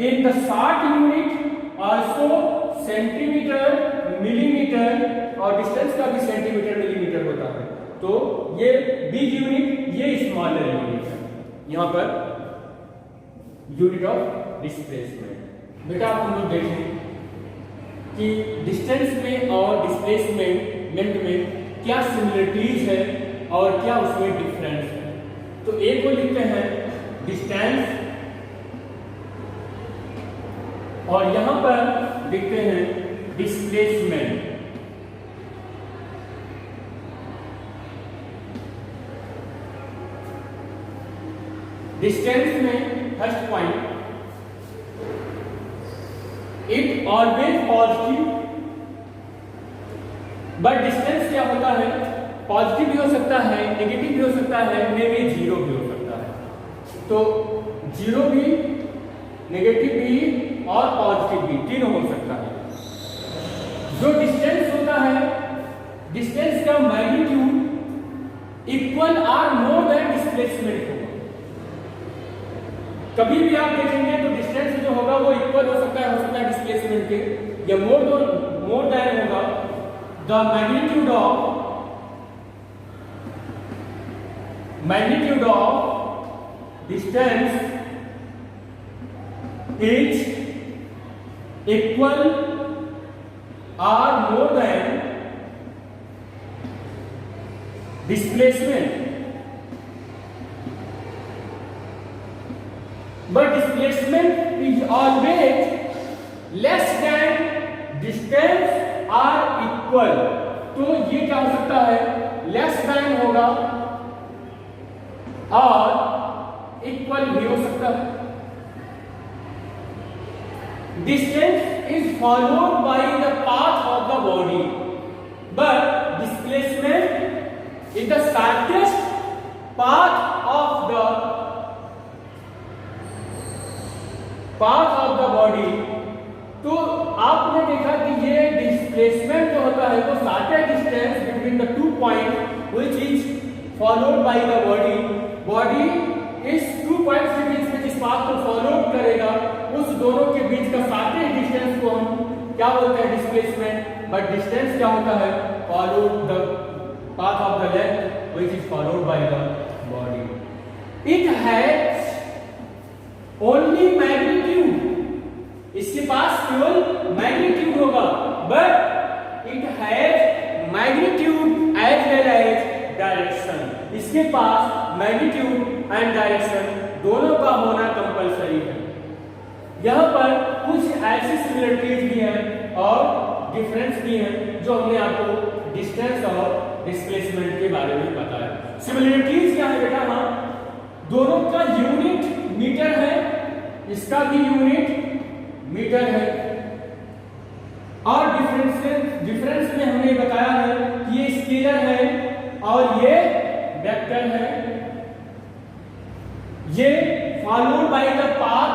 In the short unit also centimetre, millimetre और डिस्टेंस का भी सेंटीमीटर मिलीमीटर होता है। तो ये बिग यूनिट, ये स्मॉलर यूनिट है। यहाँ पर यूनिट ऑफ डिस्प्लेसमेंट बेटा आप हम लोग देखें कि डिस्टेंस में और डिस्प्लेसमेंट में क्या सिमिलरिटीज है और क्या उसमें डिफरेंस है। तो एक को लिखते हैं डिस्टेंस और यहां पर लिखते हैं डिस्प्लेसमेंट। डिस्टेंस में first point, it always positive, but distance क्या होता है, पॉजिटिव भी हो सकता है, नेगेटिव भी हो सकता है, मे भी जीरो भी हो सकता है। तो जीरो भी, नेगेटिव भी और पॉजिटिव भी, तीनों हो सकता है। जो डिस्टेंस होता है, डिस्टेंस का मैग्नीट्यूड इक्वल और मोर देन डिस्प्लेसमेंट होगा। कभी भी आप देखेंगे तो डिस्टेंस जो होगा वो इक्वल हो सकता है डिस्प्लेसमेंट के, या मोर देन होगा। The magnitude of distance is equal और more than displacement, but displacement is always less than distance are equal। तो ये क्या हो सकता है, लेस देन होगा और इक्वल भी हो सकता है। Distance is followed by the path of the body, but displacement is the shortest path of the body. तो आपने देखा कि ये डिस्प्लेसमेंट जो होता है वो shortest distance between the two point which is followed by the body इस टू पॉइंट्स के बीच में जिस पाथ को फॉलो करेगा उस दोनों के बीच का शॉर्टेस्ट डिस्टेंस को हम क्या बोलते हैं, डिस्प्लेसमेंट। बट डिस्टेंस क्या होता है, follow the path of the length which is followed by the body. It has only magnitude, इसके पास केवल मैग्नीट्यूड होगा, but it has magnitude as well as direction. इसके पास मैग्नीट्यूड एंड डायरेक्शन दोनों का होना कंपलसरी है। यहाँ पर कुछ ऐसी सिमिलरिटीज भी हैं और डिफरेंस भी हैं जो हमने आपको डिस्टेंस और डिस्प्लेसमेंट के बारे में बताया। सिमिलरिटीज क्या है बेटा, हाँ दोनों का यूनिट मीटर है, इसका भी यूनिट मीटर है। और डिफरेंस में हमने बताया है कि ये स्केलर है और ये वेक्टर है। ये फॉलोड बाय द पाथ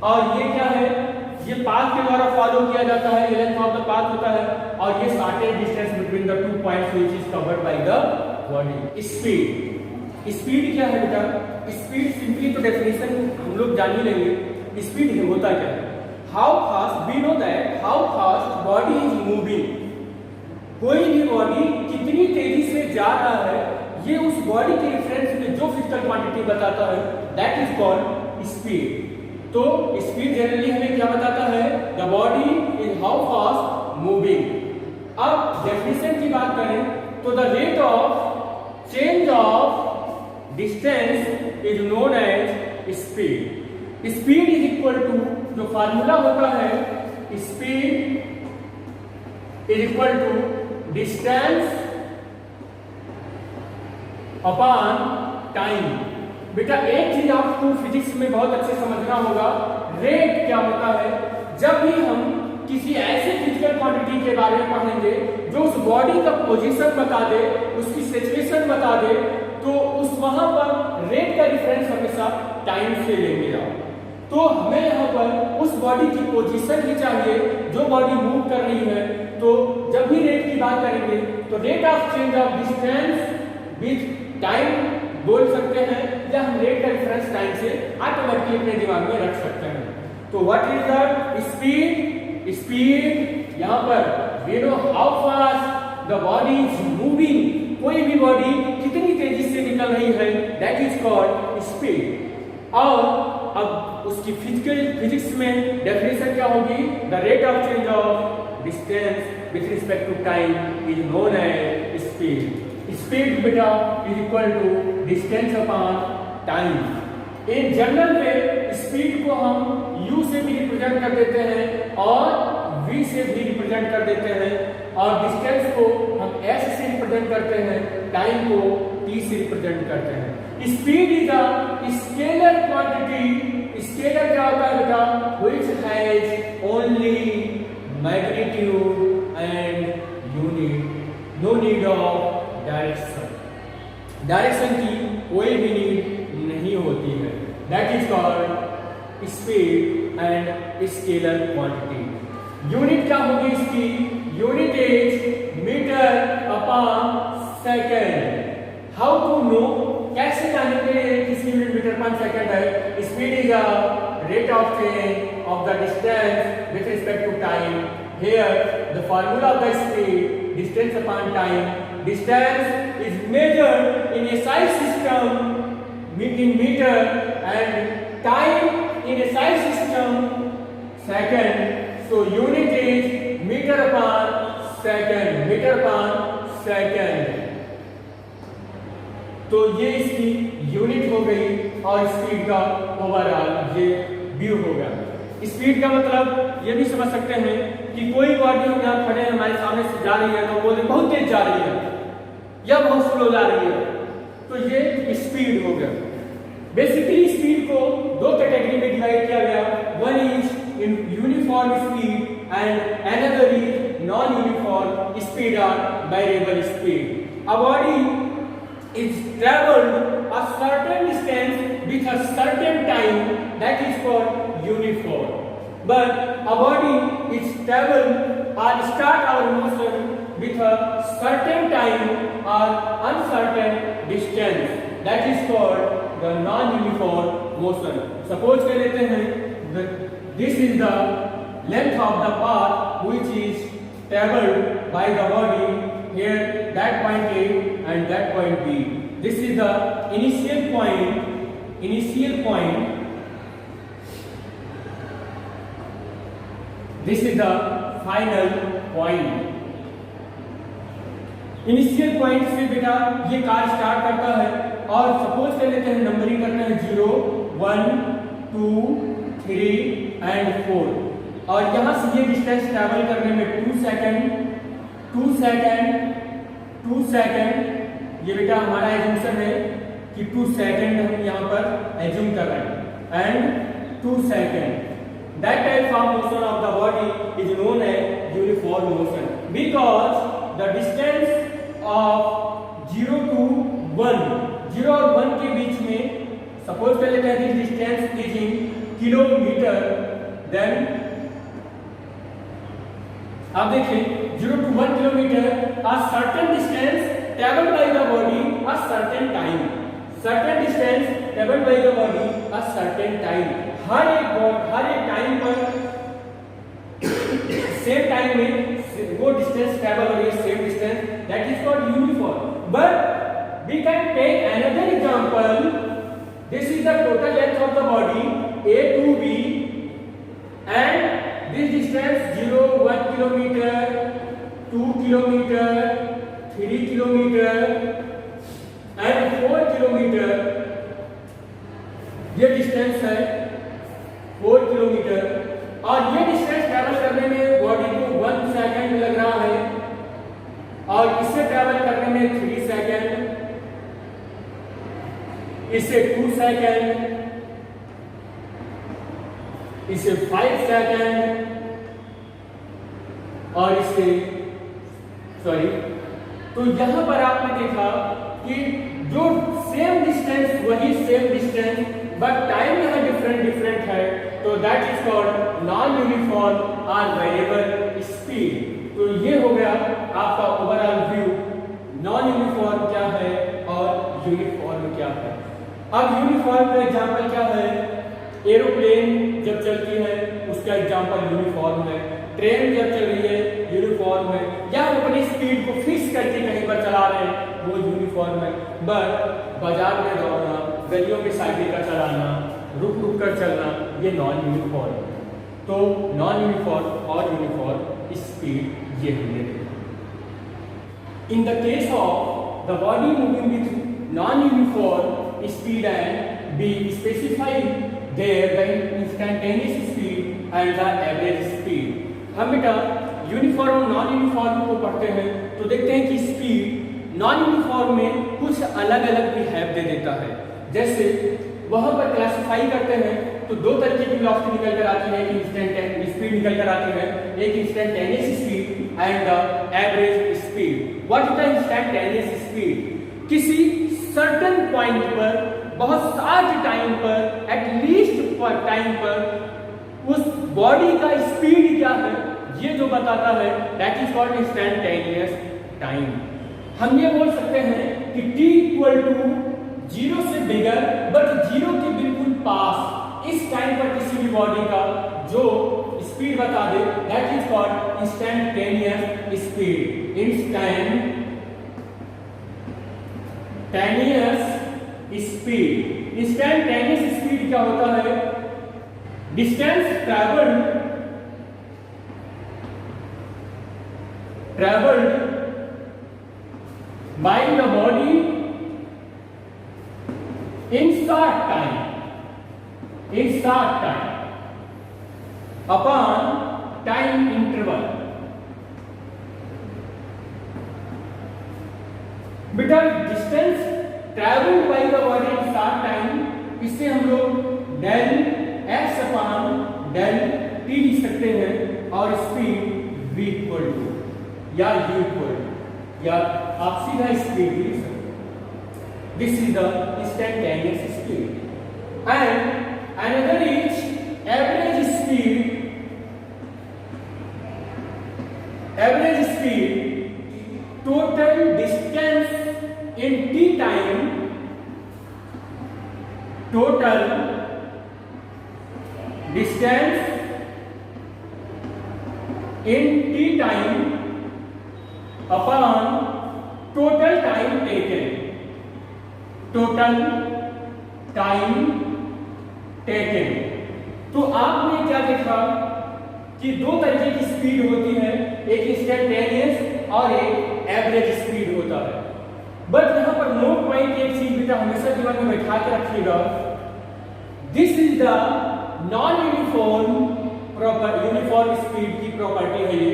और ये क्या है, ये पाथ के द्वारा फॉलो किया जाता है, ये लेंथ ऑफ द पाथ होता है। और ये shortest distance between the two points which is covered by the body. Speed क्या है बेटा, स्पीड सिंपली तो डेफिनेशन हम लोग जान ही लेंगे। स्पीड होता क्या है, how fast, we know that how fast body is moving. कोई भी बॉडी कितनी तेजी से जा रहा है, ये उस बॉडी के रेफरेंस में जो फिजिकल क्वांटिटी बताता है दैट इज कॉल्ड स्पीड। तो स्पीड जनरली हमें क्या बताता है, the body is how fast moving. अब डेफिनेशन की बात करें तो the rate of change of distance is known as speed. Speed is equal to, जो फार्मूला होता है, speed is equal to distance upon time. बेटा एक चीज आपको फिजिक्स में बहुत अच्छे समझना होगा, रेट क्या होता है, जब भी हम किसी ऐसे फिजिकल क्वांटिटी के बारे में पढ़ेंगे जो उस बॉडी का पोजीशन बता दे, उसकी सिचुएशन बता दे, तो उस वहां पर रेट का रिफरेंस हमेशा टाइम से लेंगे आप। तो हमें यहाँ पर उस बॉडी की पोजीशन ही चाहिए जो बॉडी मूव कर रही है। तो जब भी रेट की बात करेंगे तो rate of change of distance with time बोल सकते हैं, या हम रेट का रिफरेंस टाइम से ऑटोमेटिकली अपने दिमाग में रख सकते हैं। तो what is the speed? Speed यहाँ पर we know how fast the body is moving, कोई भी बॉडी कितनी तेजी से निकल रही है, दैट इज कॉल्ड स्पीड। और अब उसकी फिजिक्स में डेफिनेशन क्या होगी? The rate of change of distance with respect to time is known as speed. Speed बेटा is equal to distance upon time. In general में स्पीड को हम u से भी रिप्रेजेंट कर देते हैं और v से भी रिप्रेजेंट कर देते हैं, और डिस्टेंस को हम s से रिप्रेजेंट करते हैं, टाइम को t से रिप्रेजेंट करते हैं। Speed is a scalar quantity. Scalar क्या होता है बेटा? Which has only magnitude and unit, no need of direction. Direction की कोई भी नीड नहीं होती है। That is called speed and scalar quantity. Unit क्या होगी इसकी? Unit is metre upon second. How to know? कैसे जानेंगे किसकी यूनिट मीटर अपॉन सेकेंड है? Speed is a rate of change of the distance with respect to time. Here the formula of the speed, distance upon time. Distance is measured in a SI system in meter, and time in a SI system second. So unit is meter upon second, meter upon second. तो ये इसकी unit हो गई और speed का overall ये view हो गया। स्पीड का मतलब ये भी समझ सकते हैं कि कोई बॉडी हम यहाँ खड़े हैं, हमारे सामने से जा रही है तो बोले बहुत तेज जा रही है या बहुत स्लो जा रही है, तो ये स्पीड हो गया। बेसिकली स्पीड को दो कैटेगरी में डिवाइड किया गया। One is in uniform speed and another is non uniform speed और variable speed. A body is traveled a certain distance with a certain time, that is called uniform. But a body is traveled or start our motion with a certain time or uncertain distance, that is called the non-uniform motion. Suppose कह लेते हैं that this is the length of the path which is traveled by the body. Here that point A and that point B. This is the initial point. This is the final point. Initial point से बेटा ये car start करता है और suppose कर लेते हैं numbering करना है 0, 1, 2, 3 एंड 4, और यहाँ से ये डिस्टेंस ट्रैवल करने में 2 सेकेंड, 2 सेकेंड, ये बेटा हमारा एज्यूमशन है कि 2 सेकेंड हम यहाँ पर एज्यूम कर रहे हैं, and 2 second. That type of motion of the body is known as uniform motion because the distance of 0 to 1, 0 और 1 के बीच में suppose कर लेते हैं this distance is in kilometre, then आप देखिए 0 to 1 kilometre, a certain distance traveled by the body a certain time, certain distance traveled by the body a certain time. हर एक time पर सेम टाइम में वो distance travel हो रही है, same distance, that is called uniform. But we can take another example. This is the total length of the body A to B and this distance 0, 1 kilometer, 2 kilometer, 3 kilometer and 4 kilometer. ये distance है 4 kilometre, और ये distance travel करने में body को 1 second लग रहा है, और इसे ट्रैवल करने में 3 सेकेंड, इसे 2 सेकेंड, इसे 5 सेकेंड, और इससे सॉरी, तो यहाँ पर आपने देखा कि जो सेम डिस्टेंस वही सेम डिस्टेंस बट टाइम यहाँ डिफरेंट है, तो that is called non uniform और वेरिएबल स्पीड। तो ये हो गया आपका ओवरऑल व्यू, नॉन यूनिफॉर्म क्या है और यूनिफॉर्म क्या है। अब यूनिफॉर्म का एग्जांपल क्या है, एरोप्लेन जब चलती है उसका एग्जांपल यूनिफॉर्म है, ट्रेन जब चल रही है यूनिफॉर्म है, या अपनी स्पीड को फिक्स करके कहीं पर चला रहे हैं वो यूनिफॉर्म है। बट बाजार में दौड़ना, गलियों में साइकिल का चलाना, रुक रुक कर चलना, ये नॉन यूनिफॉर्म है। तो नॉन यूनिफॉर्म और यूनिफॉर्म स्पीड ये हमने देखा। In the case of the body moving with non uniform speed and be specified there the instantaneous speed and the average speed. हम बेटा यूनिफॉर्म और नॉन यूनिफॉर्म को पढ़ते हैं तो देखते हैं कि स्पीड नॉन यूनिफॉर्म में कुछ अलग अलग बिहेव दे देता है। जैसे वहां पर क्लासिफाई करते हैं तो दो तरीके की वेलोसिटी निकल कर आती है, एक इंस्टेंटेनियस स्पीड निकल कर आती है, एक instantaneous speed and the average speed. What is the instantaneous speed? किसी सर्टेन पॉइंट पर, बहुत शार्ट टाइम पर, एटलीस्ट पर टाइम पर उस बॉडी का स्पीड क्या है ये जो बताता है, that is called instantaneous time. हम ये बोल सकते हैं कि t इक्वल टू 0 से बिगर बट 0 के बिल्कुल पास इस टाइम पर किसी भी बॉडी का जो स्पीड बता दे, that is called instantaneous speed. Instantaneous speed, instantaneous speed क्या होता है? Distance travelled by the body in short time upon time interval। बेटा distance travelled by the body in short time, इससे हम लोग del x upon del t लिख सकते हैं और स्पीड v इक्वल टू या u इक्वल या आप सीधा स्पीड लिख सकते हैं। This is the instantaneous speed and another is average speed. Average speed total distance in t time, total distance in t time upon total time taken. Total time taken. तो आपने क्या देखा कि दो तरीके की स्पीड होती है, एक इंस्टेंटेनियस और एक एवरेज स्पीड होता है। बट यहां पर नोट पॉइंट एक चीज बेटा हमेशा दिमाग में बैठा के रखिएगा, this is the non uniform uniform speed की प्रॉपर्टी है ये।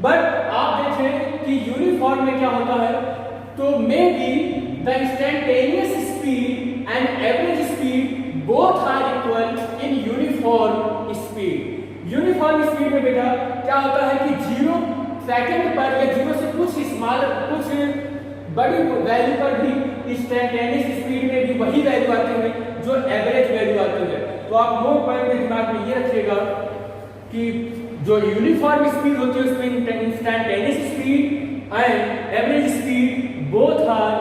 बट आप देखें कि यूनिफॉर्म में क्या होता है, तो may be the instantaneous speed and average speed both are equal in uniform speed. Uniform speed में बेटा क्या होता है कि 0 सेकंड पर या 0 से कुछ स्मॉल कुछ बड़ी वैल्यू पर भी इंस्टेंटेनियस स्पीड में भी वही वैल्यू आती है जो एवरेज वैल्यू आती है। तो आप नोट पॉइंट में दिमाग में ये रखिएगा कि जो यूनिफॉर्म स्पीड होती है उसमें instantaneous speed and average speed both are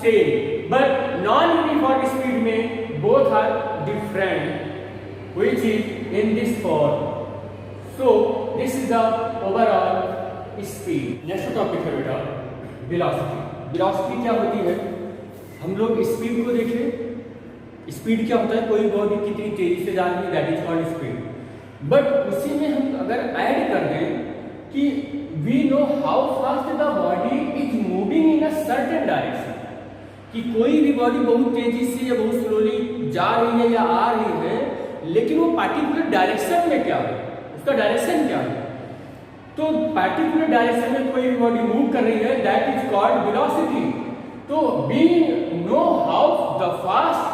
same, but non uniform speed में both are different which is in this form. So this is the overall speed. Next topic है बेटा वेलोसिटी। वेलोसिटी क्या होती है? हम लोग स्पीड को देखें, स्पीड क्या होता है, कोई बॉडी कितनी तेजी से जा रही है, that is called speed. But उसी में हम अगर ऐड कर दें कि we know how fast the body is moving in a certain direction, कि कोई भी बॉडी बहुत तेजी से या बहुत स्लोली जा रही है या आ रही है, लेकिन वो पार्टिकुलर डायरेक्शन में क्या है, उसका डायरेक्शन क्या है। तो पार्टिकुलर डायरेक्शन में कोई भी बॉडी मूव कर रही है, दैट इज कॉल्ड वेलोसिटी। तो we know how the fast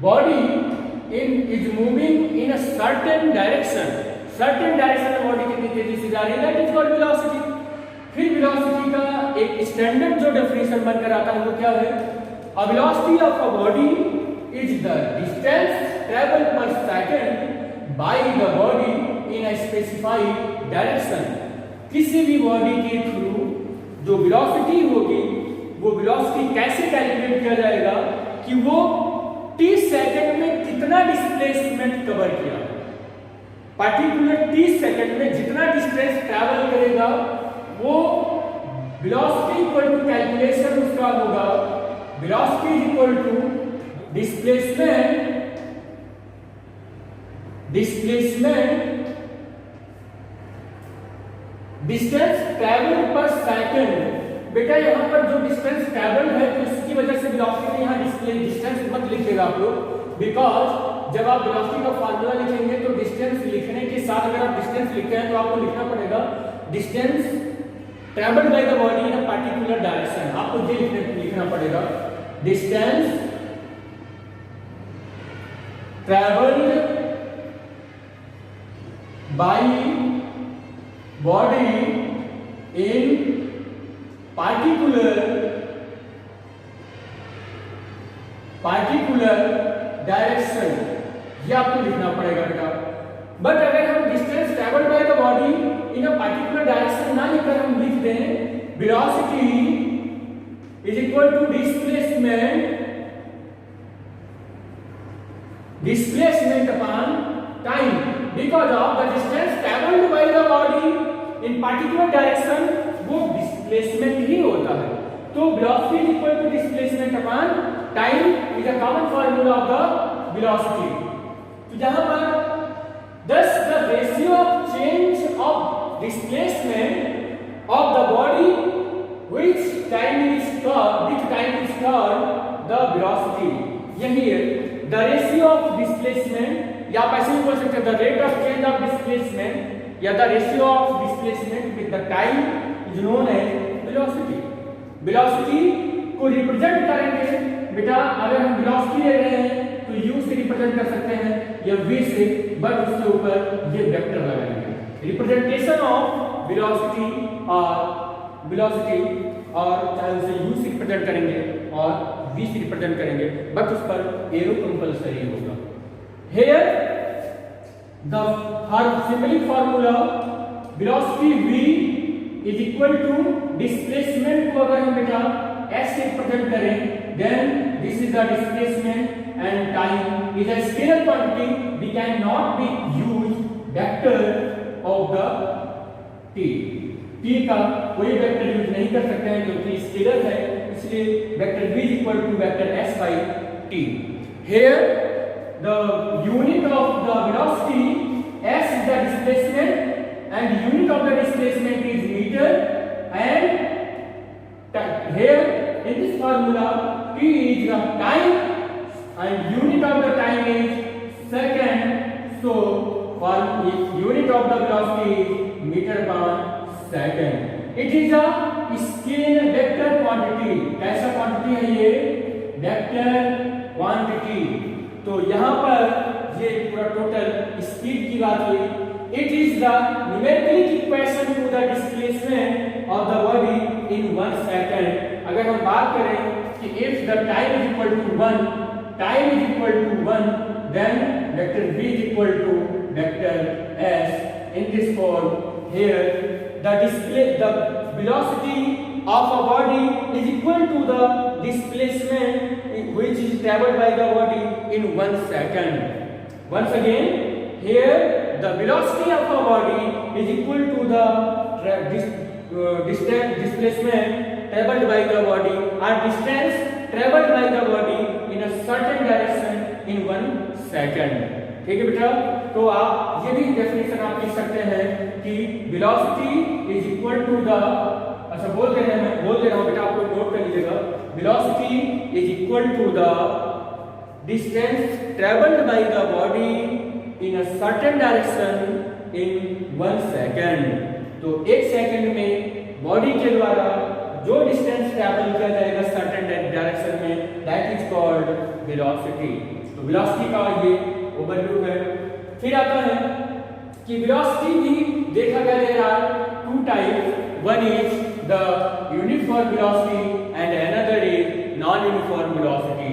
body is moving in a certain direction, certain direction में बॉडी कितनी तेजी से जा रही है, दैट इज कॉल्ड वेलोसिटी। फिर वेलोसिटी का एक स्टैंडर्ड जो डेफिनेशन बनकर आता है वो क्या है, a velocity of a body is the distance travel per second by the body in a specified direction. किसी भी बॉडी के थ्रू जो वेलोसिटी होगी, वो वेलोसिटी कैसे कैलकुलेट किया जाएगा कि वो 30 सेकंड में कितना डिस्प्लेसमेंट कवर किया, पार्टिकुलर 30 सेकंड में जितना डिस्टेंस ट्रैवल करेगा वो वेलोसिटी इक्वल टू कैलकुलेशन उसका होगा velocity equal to displacement distance travel per second. बेटा यहाँ पर जो डिस्टेंस ट्रैवल है तो इसकी वजह से वेलोसिटी में यहाँ डिस्टेंस मत लिखिएगा आप लोग, बिकॉज जब आप वेलोसिटी का फार्मूला लिखेंगे तो डिस्टेंस लिखने के साथ अगर आप डिस्टेंस लिखते हैं तो आपको लिखना पड़ेगा distance travelled by the body in a particular direction. आपको ये लिखना पड़ेगा distance travelled by body in particular direction, ये आपको लिखना पड़ेगा बेटा। बट अगर हम distance travelled by the body in a particular direction ना लिखकर हम लिख दें velocity is equal to displacement upon time, because of the distance travelled by the body in particular direction वो डिस्प्लेसमेंट ही होता है। तो velocity is equal to displacement upon time is a common formula of the velocity. तो यहां पर thus the ratio of change of displacement of the body which time is called the velocity। यही है the ratio of displacement, या आप ऐसे भी बोल सकते हैं the rate of change of displacement या the ratio of displacement with the time is known as velocity। Velocity को रिप्रेजेंट करेंगे बेटा, अगर हम वेलोसिटी ले रहे हैं तो u से रिप्रेजेंट कर सकते हैं या v से, बट उसके ऊपर ये वेक्टर लगाएंगे। रिप्रेजेंटेशन ऑफ वेलोसिटी और चाहे उसे u से रिप्रेजेंट करेंगे और v से रिप्रेजेंट करेंगे, बट उस पर एरो कंपल्सरी होगा। Here the simply formula velocity v is equal to displacement को अगर हम बेटा s से रिप्रेजेंट करें, then this is the displacement and time is a scalar quantity, we cannot be use vector of the t का कोई vector use नहीं कर सकते हैं क्योंकि स्केलर है, इसलिए vector v is equal to vector s by t। Here the unit of the velocity s is the displacement and unit of the displacement is meter, and here in this formula t is the time and unit of the time is second, so for unit of the velocity is meter per second। it is a scalar vector quantity। कैसा quantity है ये? Vector quantity. तो यहाँ पर ये पूरा total speed की बात हुई। it is the numerical equation to the displacement of the body in 1 second। अगर हम बात करें कि if the time is equal to 1, then vector v is equal to vector s in this form। Here the velocity of a body is equal to the displacement which is traveled by the body in 1 second। Once again, here the velocity of a body is equal to the displacement traveled by the body or distance traveled by the body in a certain direction in 1 second। ठीक है बेटा, तो आप ये भी definition आप लिख सकते हैं कि velocity is equal to the, अच्छा बोल दे रहा हूं बेटा, आप लोग नोट कर लीजिएगा। Velocity is equal to the distance travelled by the body in a certain direction in 1 second. तो 1 सेकंड में बॉडी के द्वारा जो डिस्टेंस ट्रैवल किया जाएगा सर्टेन डायरेक्शन में, दैट इज कॉल्ड वेलोसिटी। तो वेलोसिटी का ये ओवरव्यू है। फिर आता है कि वेलोसिटी भी देखा गया there are two types, one is the uniform velocity and another is non uniform velocity.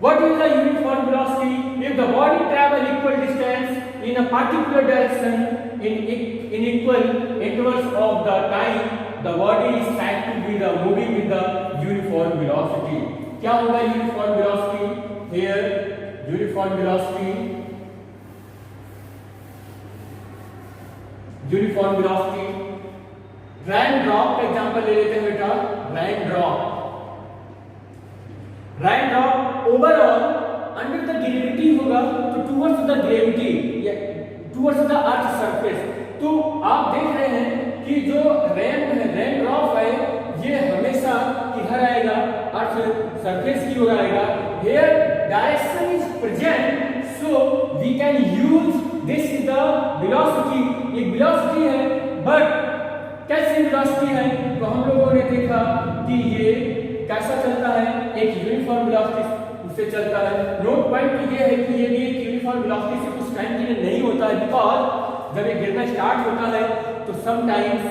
What is the uniform velocity? If the body travel equal distance in a particular direction in equal intervals of the time, the body is said to be the moving with the uniform velocity. क्या होगा uniform velocity? Here uniform velocity rain drop का example ले लेते हैं बेटा. rain drop overall under the gravity होगा तो towards the gravity या टुवर्ड्स द अर्थ सरफेस. तो आप देख रहे हैं कि जो रेन ड्रॉप है ये हमेशा किधर आएगा, अर्थ सरफेस की ओर आएगा. Here direction is present so we can use this is the velocity. ये वेलोसिटी है बट कैसी वेलोसिटी है तो हम लोगों ने देखा कि ये कैसा चलता है, एक यूनिफॉर्म वेलोसिटी उससे चलता है. नोट पॉइंट ये है कि ये भी एक यूनिफॉर्म वेलोसिटी से कुछ टाइम के लिए नहीं होता है, बिकॉज जब ये गिरना स्टार्ट होता है तो sometimes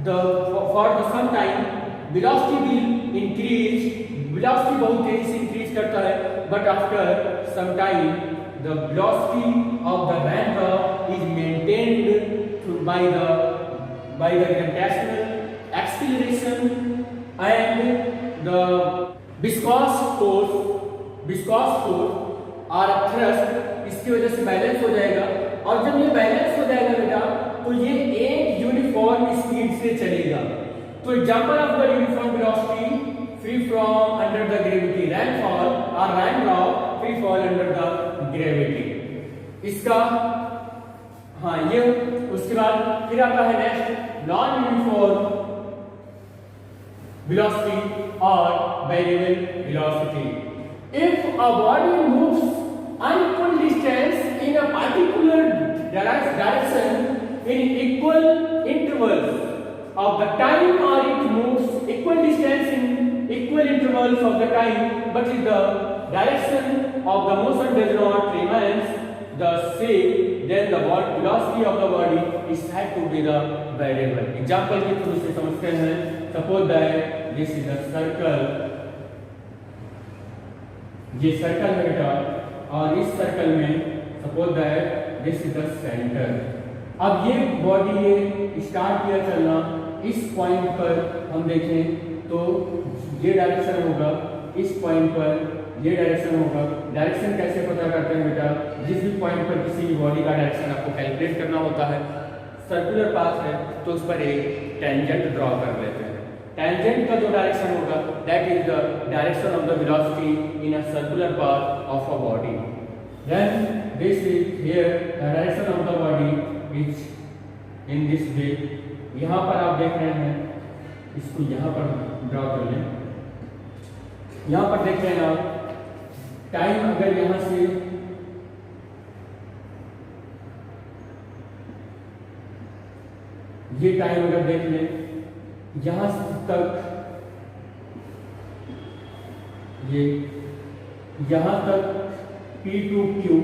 for the some time velocity will increase, velocity बहुत तेजी से इंक्रीज करता है, but after some time the velocity of the rain drop is maintained by the gravitational acceleration and the viscous force और thrust इसकी वजह से balance हो जाएगा. और जब ये बैलेंस हो जाएगा बेटा तो ये एक यूनिफॉर्म स्पीड से चलेगा. तो example of the uniform velocity free from under the gravity, rainfall और rain drop free fall under the gravity. इसका हाँ ये उसके बाद फिर आता है next non uniform velocity or variable velocity. If a body moves unequal distance in a particular direction in equal intervals of the time, or it moves equal distance in equal intervals of the time, but if the direction of the motion does not remains the same, then the velocity of the body is said to be the variable. Example के through से समझते हैं. Suppose that this is a circle, ये circle है बेटा और इस circle में suppose that this is the center. अब ये बॉडी ये स्टार्ट किया चलना, इस पॉइंट पर हम देखें तो ये डायरेक्शन होगा, इस पॉइंट पर ये डायरेक्शन होगा. डायरेक्शन कैसे पता करते हैं बेटा, जिस भी पॉइंट पर किसी भी बॉडी का डायरेक्शन आपको कैलकुलेट करना होता है, सर्कुलर पाथ है तो उस पर एक टेंजेंट ड्रॉ कर लेते हैं. टेंजेंट का जो डायरेक्शन होगा that is the direction of the velocity in a circular path of a body. Then this is here the direction of the body is in this way. यहाँ पर आप देख रहे हैं, इसको यहाँ पर ड्रॉ कर लें. यहाँ पर देख रहे हैं आप टाइम, अगर यहाँ से ये टाइम अगर देख लें यहां तक, ये यहां तक P to Q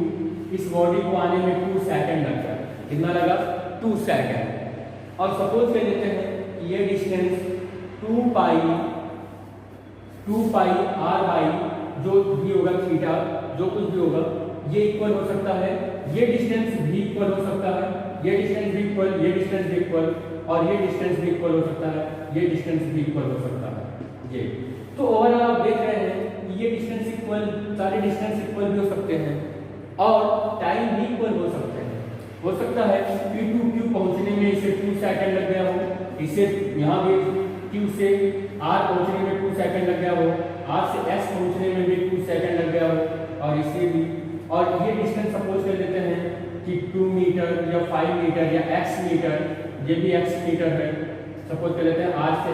इस बॉडी को आने में 2 सेकंड लगता है. कितना लगा? 2 सेकंड. और सपोज कर लेते हैं कि ये डिस्टेंस 2 पाई r बाई जो भी होगा थीटा, जो कुछ भी होगा ये इक्वल हो सकता है, ये डिस्टेंस भी इक्वल हो सकता है, ये डिस्टेंस भी इक्वल, ये डिस्टेंस भी इक्वल, और ये डिस्टेंस भी इक्वल हो सकता है, ये डिस्टेंस भी इक्वल हो सकता है. ये तो ओवरऑल आप देख रहे हैं कि ये डिस्टेंस इक्वल, सारे डिस्टेंस इक्वल भी हो सकते हैं और टाइम भी इक्वल हो सकते हैं. हो सकता है P to Q पहुंचने में इसे 2 सेकंड लग गया हो, इसे यहाँ भी Q से R पहुंचने में 2 सेकंड लग गया हो, R से S पहुंचने में भी 2 सेकंड लग गया हो, और इसे भी. और ये डिस्टेंस सपोज कर लेते हैं कि 2 मीटर या 5 मीटर या x मीटर, ये भी x मीटर है. सपोज कर लेते हैं R से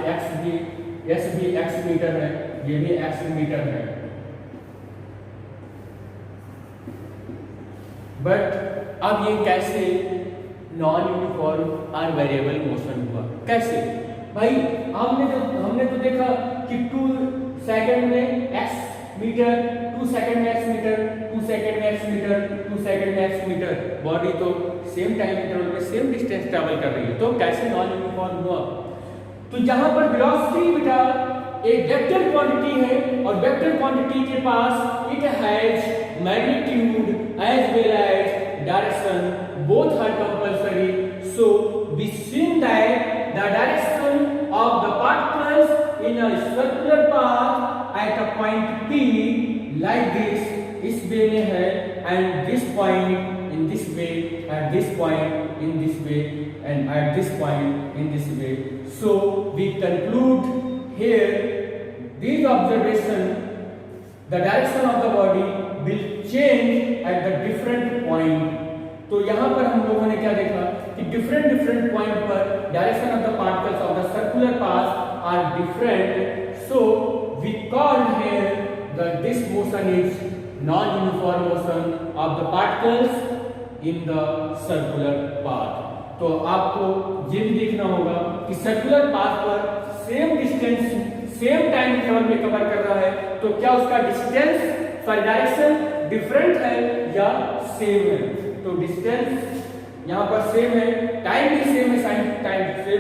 S भी x मीटर है, ये भी x मीटर है. बट अब ये कैसे नॉन यूनिफॉर्म और वेरिएबल मोशन हुआ? कैसे भाई? हमने तो देखा कि 2 सेकंड में x मीटर, 2 सेकंड में x मीटर, 2 सेकंड में x मीटर, 2 सेकंड में x मीटर, बॉडी तो सेम टाइम इंटरवल में सेम डिस्टेंस ट्रैवल कर रही है, तो कैसे नॉन यूनिफॉर्म हुआ? तो यहाँ पर वेलोसिटी बेटा एक वेक्टर क्वांटिटी है और वेक्टर क्वांटिटी के पास it has magnitude as well as direction, both are compulsory. So we seen that the direction of the particles in a circular path at a point P like this, इस वे में है, and this point in this way, at this point in this way, and at this point in this way. So we conclude here these observations, the direction of the body will change at the different point. तो यहाँ पर हम लोगों ने क्या देखा कि different point पर direction of the particles of the circular path are different. So we called here the this motion is non uniform motion of the particles in the circular path. तो आपको ये भी देखना होगा कि सर्कुलर पाथ पर same distance same time interval में cover कर रहा है, तो क्या उसका डिस्टेंस फॉर डायरेक्शन डिफरेंट है या सेम है? तो डिस्टेंस यहाँ पर सेम है, टाइम भी सेम है, सेम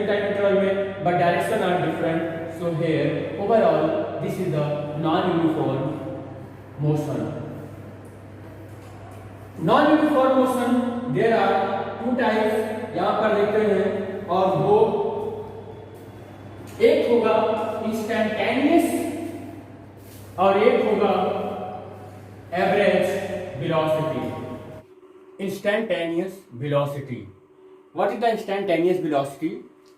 टाइम इंटरवल में, but direction are different. So here overall this is the non uniform motion. Non uniform motion there are two types यहाँ पर देखते हैं, और वो एक होगा इंस्टेंटेनियस और एक होगा average velocity. Instantaneous velocity, what is the instantaneous velocity?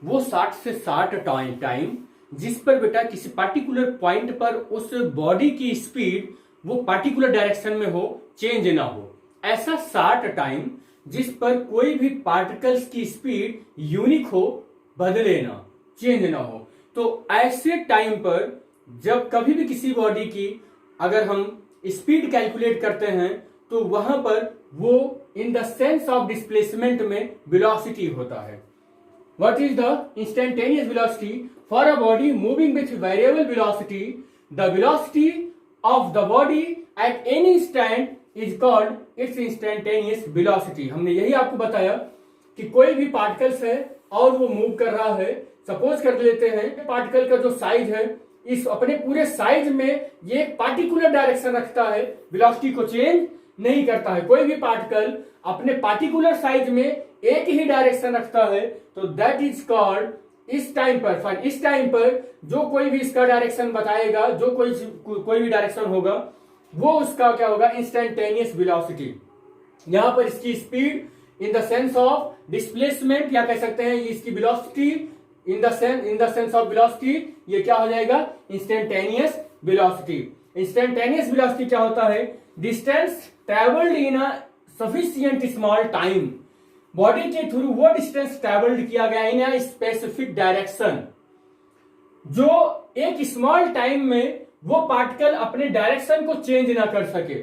वो 60 से 60 टाइम जिस पर बेटा किसी पार्टिकुलर पॉइंट पर उस बॉडी की स्पीड वो पार्टिकुलर डायरेक्शन में हो, चेंज ना हो. ऐसा 60 टाइम जिस पर कोई भी पार्टिकल्स की स्पीड यूनिक हो, बदले ना, चेंज ना हो. तो ऐसे टाइम पर जब कभी भी किसी बॉडी की अगर हम स्पीड कैलकुलेट करते हैं तो वहां पर वो in the sense of displacement में वेलोसिटी होता है. What is the instantaneous velocity? For a body moving with variable velocity, the velocity of the body at any instant is called its instantaneous velocity. हमने यही आपको बताया कि कोई भी पार्टिकल्स है और वो मूव कर रहा है. सपोज कर लेते हैं पार्टिकल का जो साइज है, इस अपने पूरे साइज में ये पार्टिकुलर डायरेक्शन रखता है, वेलोसिटी को चेंज नहीं करता है. कोई भी पार्टिकल अपने पार्टिकुलर साइज में एक ही डायरेक्शन रखता है, तो दैट इज कॉल्ड इस टाइम पर जो कोई भी इसका डायरेक्शन बताएगा, जो कोई भी डायरेक्शन होगा, वो उसका क्या होगा? Instantaneous velocity. यहां पर इसकी speed in the sense of displacement, या कह सकते हैं इसकी velocity in the sense of velocity, ये क्या हो जाएगा? Instantaneous velocity. इंस्टेंटेनियस वेलोसिटी क्या होता है? Distance travelled in a sufficient small time. Body के थ्रू वो डिस्टेंस ट्रेवल्ड किया गया इन अ स्पेसिफिक डायरेक्शन, जो एक स्मॉल टाइम में वो पार्टिकल अपने डायरेक्शन को चेंज ना कर सके.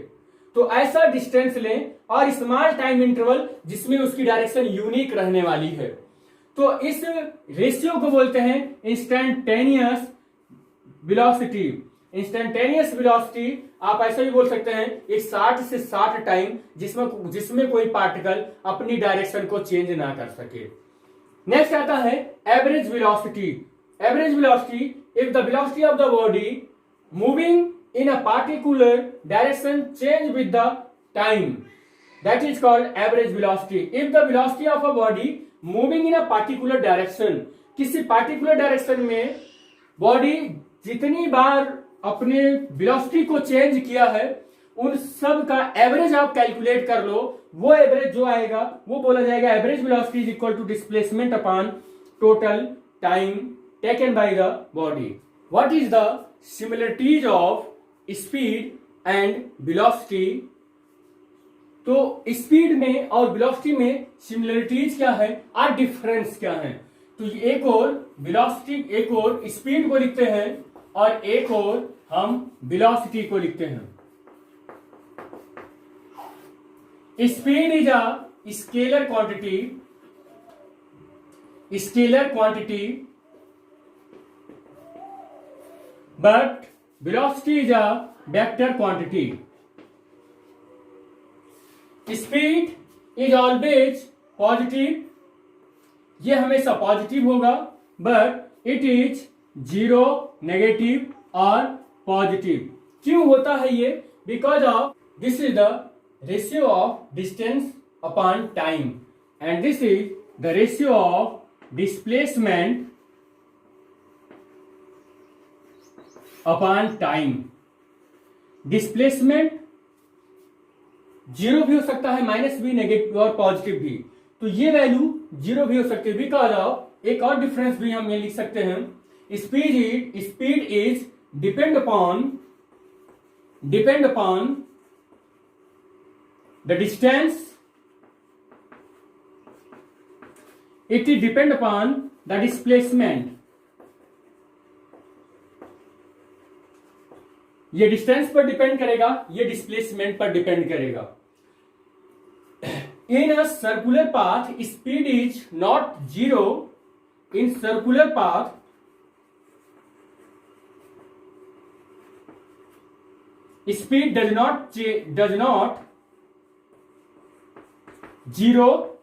तो ऐसा डिस्टेंस लें और स्मॉल टाइम इंटरवल जिसमें उसकी डायरेक्शन यूनिक रहने वाली है. तो इस रेशियो को बोलते हैं इंस्टेंटेनियस वेलोसिटी. इंस्टेंटेनियस वेलोसिटी आप ऐसा भी बोल सकते हैं एक 60 से 60 टाइम जिसमें कोई पार्टिकल अपनी डायरेक्शन को चेंज ना कर सके. नेक्स्ट आता है average velocity. Average velocity, if the velocity of the body moving in a particular direction change with the time, that is called average velocity. If the velocity of a body moving in a particular direction, किसी particular direction में body जितनी बार अपने velocity को change किया है, उन सब का एवरेज आप कैलकुलेट कर लो. वो एवरेज जो आएगा वो बोला जाएगा average velocity is equal to displacement upon total time taken by the body. What is the similarities of speed and velocity? तो स्पीड में और वेलोसिटी में सिमिलरिटीज क्या है और डिफरेंस क्या है? तो एक और वेलोसिटी, एक और स्पीड को लिखते हैं और एक और हम वेलोसिटी को लिखते हैं. Speed is a scalar quantity, but velocity is a vector quantity. Speed is always positive, ये हमेशा पॉजिटिव होगा, but it is zero, negative और पॉजिटिव। क्यों होता है ये? Because of this is the ratio of distance upon time and this is the ratio of displacement upon time. Displacement zero भी हो सकता है, माइनस भी, नेगेटिव और पॉजिटिव भी, तो ये वैल्यू जीरो भी हो सकती है। बिकॉज ऑफ एक और डिफरेंस भी हम ये लिख सकते हैं, speed is depend upon the distance, it is depend upon the displacement. ये डिस्टेंस पर डिपेंड करेगा, ये डिस्प्लेसमेंट पर डिपेंड करेगा। In a circular path, speed is not zero. In circular path, speed does not zero.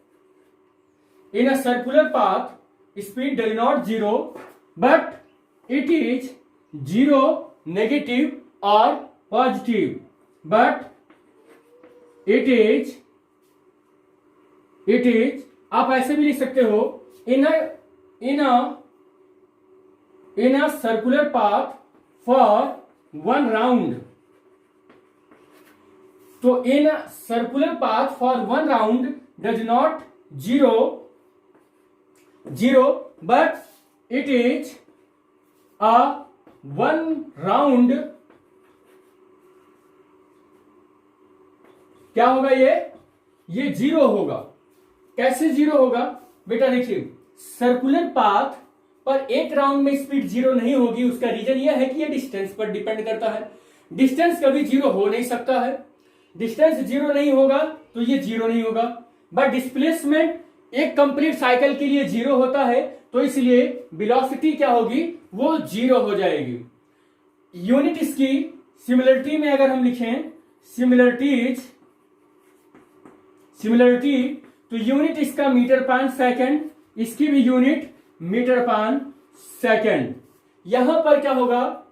In a circular path, speed does not zero, but it is zero, negative or positive. But it is आप ऐसे भी लिख सकते हो, in a circular path for one round. तो in a circular path for one round does not zero but it is a one round. क्या होगा ये जीरो होगा। कैसे जीरो होगा बेटा? देखिए, सर्कुलर पाथ पर एक राउंड में स्पीड जीरो नहीं होगी। उसका रीजन यह है कि यह डिस्टेंस पर डिपेंड करता है। डिस्टेंस कभी जीरो हो नहीं सकता है। डिस्टेंस जीरो नहीं होगा तो ये जीरो नहीं होगा। बट डिस्प्लेसमेंट एक कंप्लीट साइकिल के लिए जीरो होता है, तो इसलिए वेलोसिटी क्या होगी? वो जीरो हो जाएगी। यूनिट इसकी सिमिलरिटी में अगर हम लिखें सिमिलरिटी, तो यूनिट इसका मीटर पान सेकंड, इसकी भी यूनिट मीटर पान सेकंड। यहां पर क्या होगा?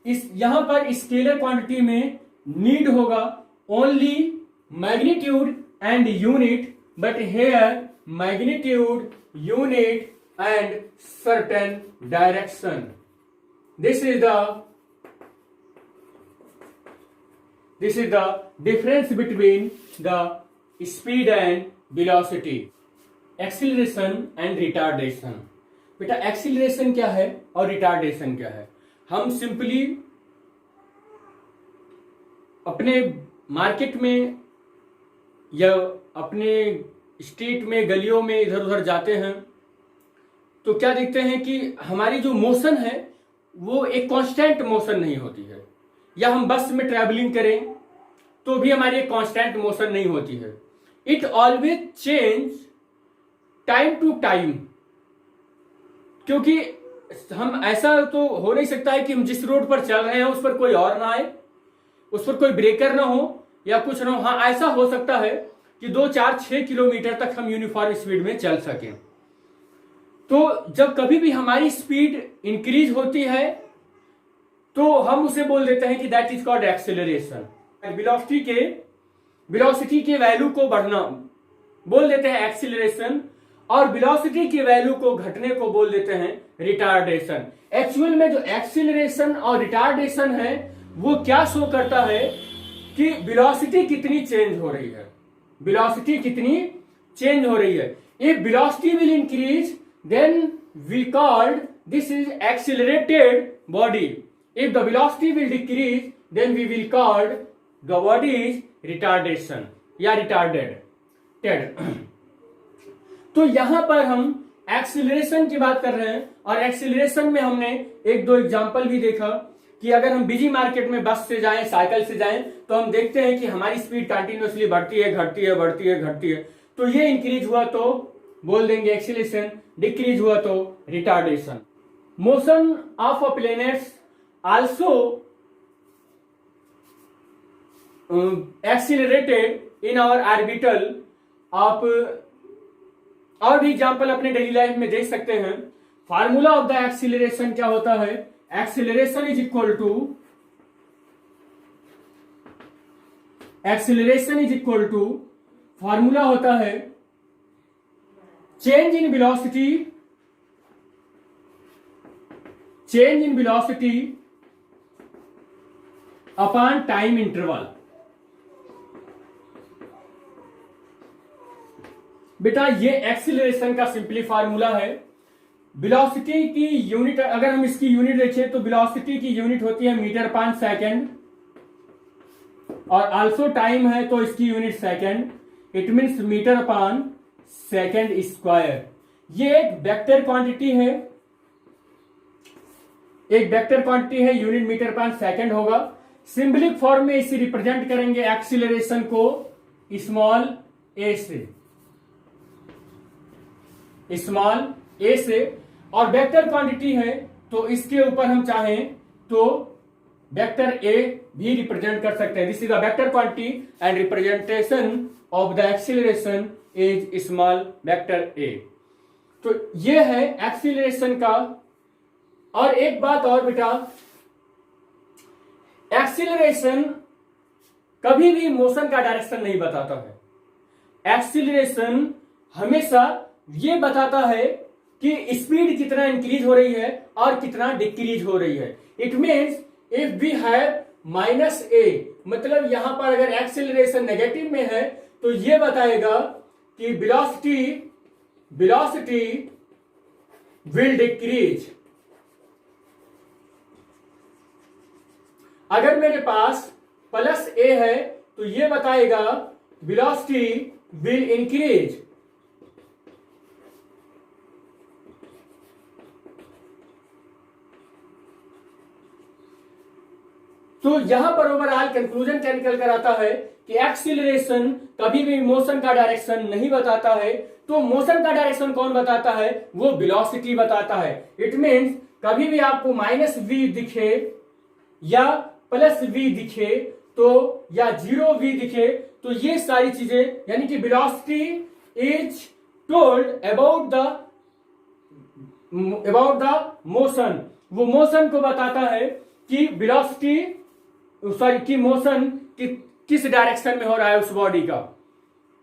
यहां पर स्केलर क्वांटिटी में नीड होगा only magnitude and unit, but here magnitude, unit and certain direction. This is the difference between the speed and velocity. Acceleration and retardation. बेटा, एक्सीलरेशन क्या है और रिटार्डेशन क्या है? हम सिंपली अपने मार्केट में या अपने स्ट्रीट में, गलियों में इधर उधर जाते हैं तो क्या देखते हैं कि हमारी जो मोशन है वो एक कांस्टेंट मोशन नहीं होती है। या हम बस में ट्रैवलिंग करें तो भी हमारी एक कांस्टेंट मोशन नहीं होती है। It always change time to time, क्योंकि हम ऐसा तो हो नहीं सकता है कि हम जिस रोड पर चल रहे हैं उस पर कोई और ना आए, उस पर कोई ब्रेकर ना हो या कुछ ना हो। हाँ, ऐसा हो सकता है कि 2, 4, 6 किलोमीटर तक हम यूनिफॉर्म स्पीड में चल सकें। तो जब कभी भी हमारी स्पीड इंक्रीज होती है तो हम उसे बोल देते हैं कि that is called acceleration. Velocity के वैल्यू को बढ़ना बोल देते हैं एक्सीलरेशन, और वेलोसिटी की वैल्यू को घटने को बोल देते हैं रिटार्डेशन। एक्चुअल में जो एक्सीलरेशन और रिटार्डेशन है वो क्या शो करता है कि वेलोसिटी कितनी चेंज हो रही है। वेलोसिटी कितनी चेंज हो रही है। If velocity will increase then we called this is accelerated body. If the velocity will decrease then we will called the body is retardation या रिटार्डेड। तो यहां पर हम एक्सीलरेशन की बात कर रहे हैं, और एक्सीलरेशन में हमने 1-2 एग्जांपल भी देखा कि अगर हम बिजी मार्केट में बस से जाएं, साइकिल से जाएं, तो हम देखते हैं कि हमारी स्पीड कंटिन्यूअसली बढ़ती है, घटती है, बढ़ती है, घटती है। तो ये इंक्रीज हुआ तो बोल देंगे एक्सीलरेशन, डिक्रीज हुआ तो retardation. Motion of a planets also accelerated in our orbital of और भी एग्जांपल अपने डेली लाइफ में देख सकते हैं। फार्मूला ऑफ द एक्सीलरेशन क्या होता है? Acceleration is equal to formula होता है change in velocity upon time interval. बेटा ये एक्सीलरेशन का सिंपली फार्मूला है। वेलोसिटी की यूनिट, अगर हम इसकी यूनिट देखें तो वेलोसिटी की यूनिट होती है मीटर पर सेकेंड, और आल्सो टाइम है तो इसकी unit second. It means metre per second square. ये एक वेक्टर क्वांटिटी है, यूनिट मीटर पर सेकेंड होगा। सिंबलिक फॉर्म में इसे रिप्रेजेंट करेंगे एक्सीलरेशन को स्मॉल ए से, और वेक्टर क्वांटिटी है तो इसके ऊपर हम चाहें तो वेक्टर ए भी रिप्रेजेंट कर सकते हैं। This is the vector quantity and representation of the acceleration is small vector A. तो ये है एक्सीलरेशन का। और एक बात और बेटा, एक्सीलरेशन कभी भी मोशन का डायरेक्शन नहीं बताता है। एक्सीलरेशन हमेशा ये बताता है कि स्पीड कितना इंक्रीज हो रही है और कितना डिक्रीज हो रही है। It means if we have minus a, मतलब यहां पर अगर एक्सीलरेशन नेगेटिव में है तो ये बताएगा कि वेलोसिटी विल डिक्रीज। अगर मेरे पास प्लस ए है तो ये बताएगा वेलोसिटी विल इंक्रीज। तो यहां पर ओवरऑल कंक्लूजन क्या निकल कर आता है कि एक्सीलरेशन कभी भी मोशन का डायरेक्शन नहीं बताता है। तो मोशन का डायरेक्शन कौन बताता है? वो वेलोसिटी बताता है। इट मीन्स कभी भी आपको माइनस वी दिखे या प्लस वी दिखे तो, या जीरो वी दिखे, तो ये सारी चीजें यानी कि velocity is told about the motion. वो मोशन को बताता है कि मोशन किस डायरेक्शन में हो रहा है उस बॉडी का।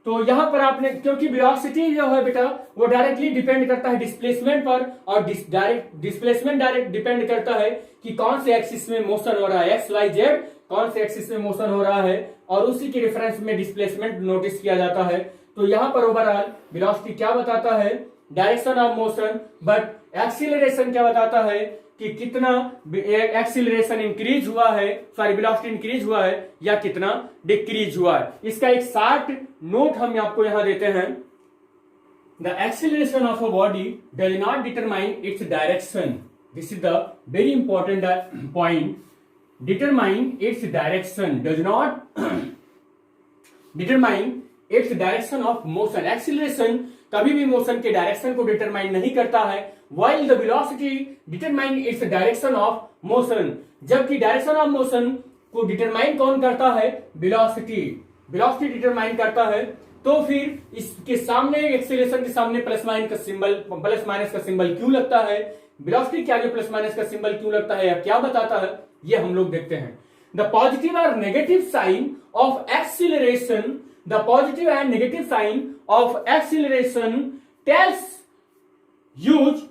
तो यहां पर आपने, क्योंकि वेलोसिटी जो है बेटा वो डायरेक्टली डिपेंड करता है डिस्प्लेसमेंट पर, और डिस्प्लेसमेंट डायरेक्ट डिपेंड करता है कि कौन से एक्सिस में मोशन हो रहा है, एक्स वाई जेड कौन से एक्सिस में मोशन हो रहा है, और उसी के रेफरेंस में डिस्प्लेसमेंट नोटिस किया जाता है। तो यहां पर ओवरऑल वेलोसिटी क्या बताता है? Direction of motion. But acceleration क्या बताता है कि कितना एक्सीलरेशन इंक्रीज हुआ है, वेलोसिटी इंक्रीज हुआ है या कितना डिक्रीज हुआ है। इसका एक शॉर्ट नोट हम आपको यहां देते हैं। The acceleration of a body does not determine its direction. This is the very important point. Determine its direction does not determine its direction of motion. Acceleration कभी भी मोशन के डायरेक्शन को determine नहीं करता है, while the velocity determine its direction of motion। जबकि direction of motion को determine कौन करता है? वेलोसिटी डिटरमाइन करता है। तो फिर इसके सामने, एक्सीलरेशन के सामने प्लस माइनस का सिंबल क्यों लगता है, वेलोसिटी के आगे प्लस माइनस का सिंबल क्यों लगता है या क्या बताता है, ये हम लोग देखते हैं। द पॉजिटिव और negative sign of acceleration, the positive and negative sign of acceleration tells us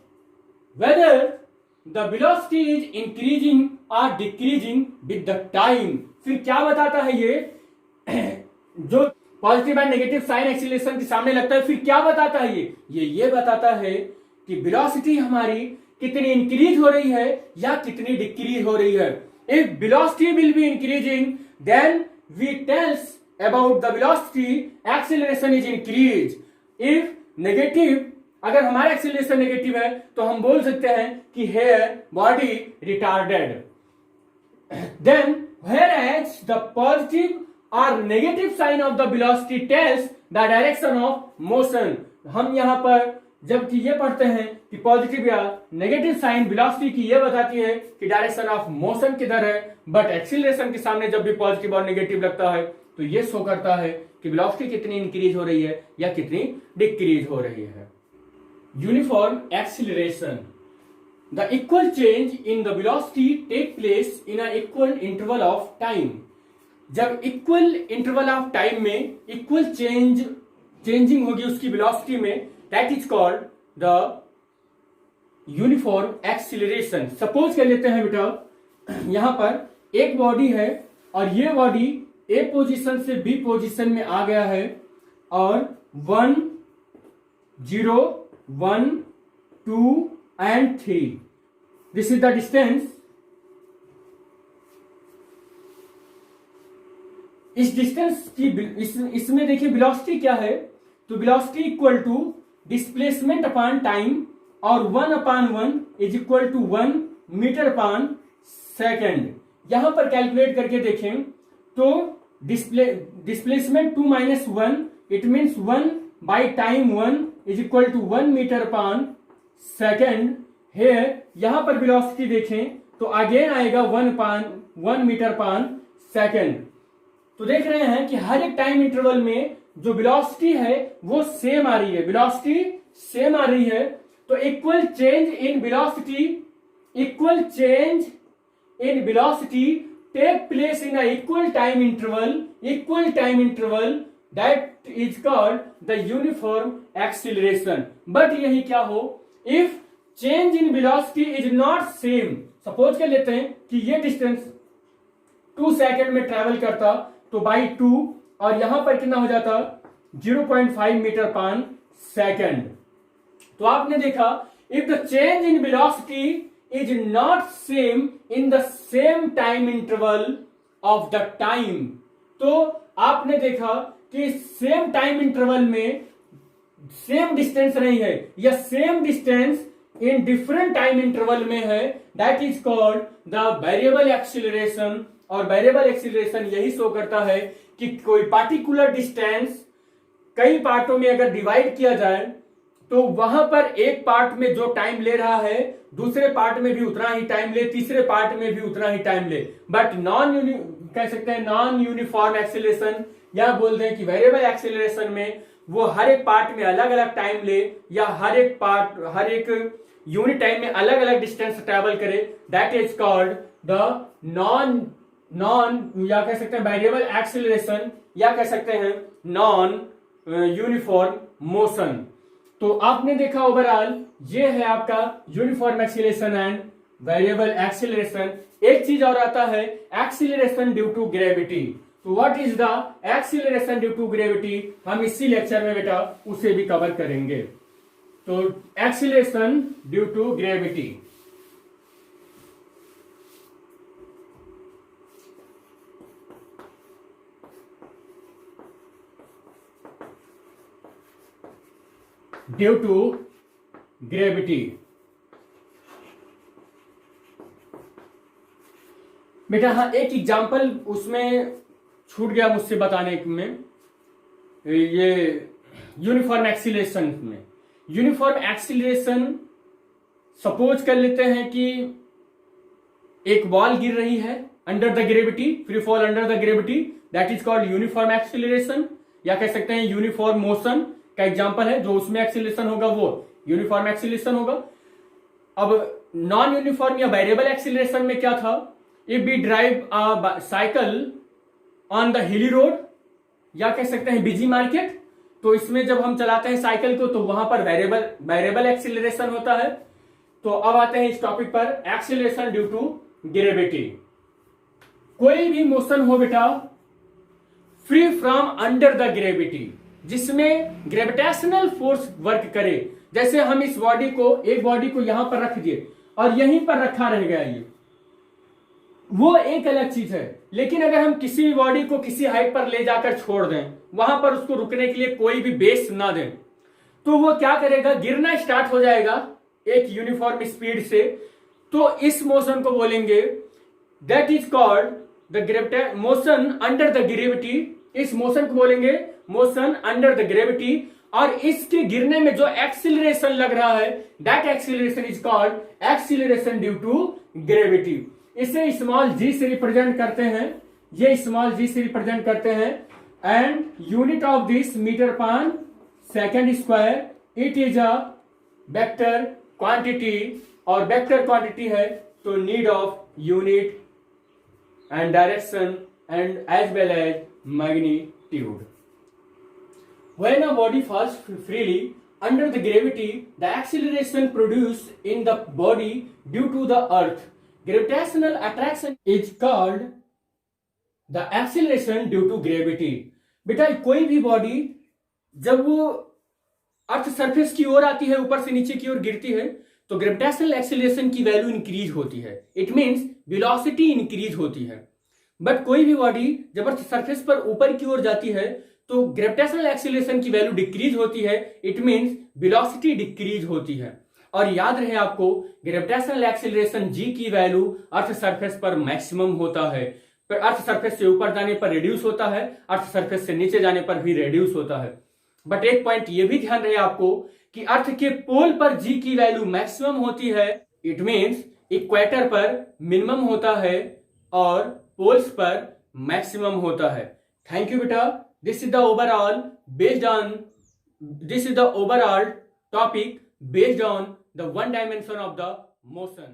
whether the velocity is increasing or decreasing with the time। फिर क्या बताता है ये जो positive and negative sign acceleration के सामने लगता है, फिर क्या बताता है ये बताता है कि वेलोसिटी हमारी कितनी इंक्रीज हो रही है या कितनी डिक्रीज हो रही है। If velocity will be increasing then we tells about the velocity acceleration is increase. If negative, अगर हमारा एक्सीलरेशन नेगेटिव है तो हम बोल सकते हैं कि here body retarded. Then whereas the positive or negative sign of the velocity tells the direction of motion। हम यहां पर जबकि ये पढ़ते हैं कि पॉजिटिव या नेगेटिव साइन वेलोसिटी की ये बताती है कि डायरेक्शन ऑफ मोशन किधर है, बट एक्सीलरेशन के सामने जब भी पॉजिटिव और नेगेटिव लगता है तो ये शो करता है कि वेलोसिटी कितनी इंक्रीज हो रही है या कितनी डिक्रीज हो रही है। uniform acceleration. The equal change in the velocity take place in an equal interval of time. जब इक्वल इंटरवल ऑफ टाइम में इक्वल चेंजिंग होगी उसकी वेलोसिटी में, that is called the uniform acceleration. Suppose कर लेते हैं बेटा, यहां पर एक बॉडी है और ये बॉडी ए पोजीशन से बी पोजीशन में आ गया है और 1 0 1 2 and 3. This is the distance. इस डिस्टेंस की इसमें देखिए वेलोसिटी क्या है, तो velocity equal to displacement upon time और 1/1 is equal to 1 metre upon second. यहां पर कैलकुलेट करके देखें तो displacement 2 - 1 it means 1 by time 1 is equal to 1 metre upon second है. यहां पर वेलोसिटी देखें तो अगेन आएगा 1 मीटर पर सेकेंड. तो देख रहे हैं कि हर एक टाइम इंटरवल में जो वेलोसिटी है वो सेम आ रही है, वेलोसिटी सेम आ रही है. तो equal change in velocity take place in equal time interval that is called the uniform acceleration. But यही क्या हो, if change in velocity is not same. Suppose कर लेते हैं कि ये डिस्टेंस 2 सेकेंड में ट्रेवल करता तो बाई 2 और यहां पर कितना हो जाता 0.5 मीटर पर सेकेंड. तो आपने देखा if the change in velocity is not same in the same time interval of the time, तो आपने देखा कि सेम टाइम इंटरवल में सेम डिस्टेंस नहीं है या same distance in different time interval में है, that is called the variable acceleration. और वेरिएबल एक्सीलरेशन यही शो करता है कि कोई पार्टिकुलर डिस्टेंस कई पार्टों में अगर डिवाइड किया जाए तो वहां पर एक पार्ट में जो टाइम ले रहा है दूसरे पार्ट में भी उतना ही टाइम ले, तीसरे पार्ट में भी उतना ही टाइम ले. बट कह सकते हैं नॉन यूनिफॉर्म एक्सीलरेशन या बोल दें कि वेरिएबल एक्सीलरेशन में वो हर एक पार्ट में अलग अलग टाइम ले या हर एक यूनिट टाइम में अलग अलग डिस्टेंस ट्रेवल करे. That is called the non या कह सकते हैं वेरिएबल एक्सीलरेशन या कह सकते हैं नॉन यूनिफॉर्म मोशन. तो आपने देखा ओवरऑल ये है आपका uniform acceleration and variable acceleration. एक चीज और आता है एक्सीलरेशन ड्यू टू ग्रेविटी. तो what is the acceleration due to gravity, हम इसी लेक्चर में बेटा उसे भी कवर करेंगे. तो acceleration due to gravity. Due to gravity. बेटा हाँ एक एग्जांपल उसमें छूट गया मुझसे बताने में, ये यूनिफॉर्म एक्सीलरेशन में. यूनिफॉर्म एक्सीलरेशन सपोज कर लेते हैं कि एक बॉल गिर रही है under the gravity, free fall under the gravity, that is called uniform acceleration या कह सकते हैं यूनिफॉर्म मोशन का एग्जांपल है. जो उसमें एक्सीलरेशन होगा वो यूनिफॉर्म एक्सीलरेशन होगा. अब नॉन यूनिफॉर्म या वेरिएबल एक्सीलरेशन में क्या था, if we drive a cycle on the hilly road या कह सकते हैं बिजी मार्केट, तो इसमें जब हम चलाते हैं साइकिल को तो वहां पर वेरिएबल एक्सीलरेशन होता है. तो अब आते हैं इस टॉपिक पर एक्सीलरेशन ड्यू टू ग्रेविटी. कोई भी मोशन हो बेटा free from under the gravity, जिसमें ग्रेविटेशनल फोर्स वर्क करे. जैसे हम इस एक बॉडी को यहां पर रख दिए और यहीं पर रखा रह गया, ये वो एक अलग चीज है. लेकिन अगर हम किसी भी बॉडी को किसी हाइट पर ले जाकर छोड़ दें, वहां पर उसको रुकने के लिए कोई भी बेस ना दें, तो वो क्या करेगा, गिरना स्टार्ट हो जाएगा एक यूनिफॉर्म स्पीड से. तो इस मोशन को बोलेंगे that is called the motion under the gravity. इस मोशन को बोलेंगे मोशन अंडर द ग्रेविटी. और इसके गिरने में जो एक्सीलरेशन लग रहा है that acceleration is called acceleration due to gravity. इसे स्मॉल जी से रिप्रेजेंट करते हैं, ये स्मॉल जी से रिप्रेजेंट करते हैं. And unit of this metre per second square, it is a vector quantity, और वेक्टर क्वांटिटी है तो need of unit and direction and as well as magnitude. When a body falls freely under the gravity, the acceleration produced in the body due to the earth gravitational attraction is called the acceleration due to gravity. बेटा कोई भी body जब वो earth surface की ओर आती है, ऊपर से नीचे की ओर गिरती है, तो ग्रेविटेशनल एक्सीलरेशन की वैल्यू इंक्रीज होती है. इट मींस वेलोसिटी इंक्रीज होती है. बट कोई भी बॉडी जब अर्थ सरफेस पर ऊपर की ओर जाती है तो ग्रेविटेशनल एक्सीलरेशन की वैल्यू डिक्रीज होती है. इट मींस वेलोसिटी डिक्रीज होती है. और याद रहे आपको, ग्रेविटेशनल एक्सीलरेशन जी की वैल्यू अर्थ सरफेस पर मैक्सिमम होता है. पर अर्थ सरफेस से ऊपर जाने पर रिड्यूस होता है, अर्थ सरफेस से नीचे जाने पर भी रिड्यूस होता है. बट एक पॉइंट ये भी ध्यान रहे आपको कि अर्थ के पोल पर जी की वैल्यू मैक्सिमम होती है. इट मींस इक्वेटर पर मिनिमम होता है और पोल्स पर मैक्सिमम होता है. थैंक यू बेटा. This is the overall topic based on the one dimension of the motion.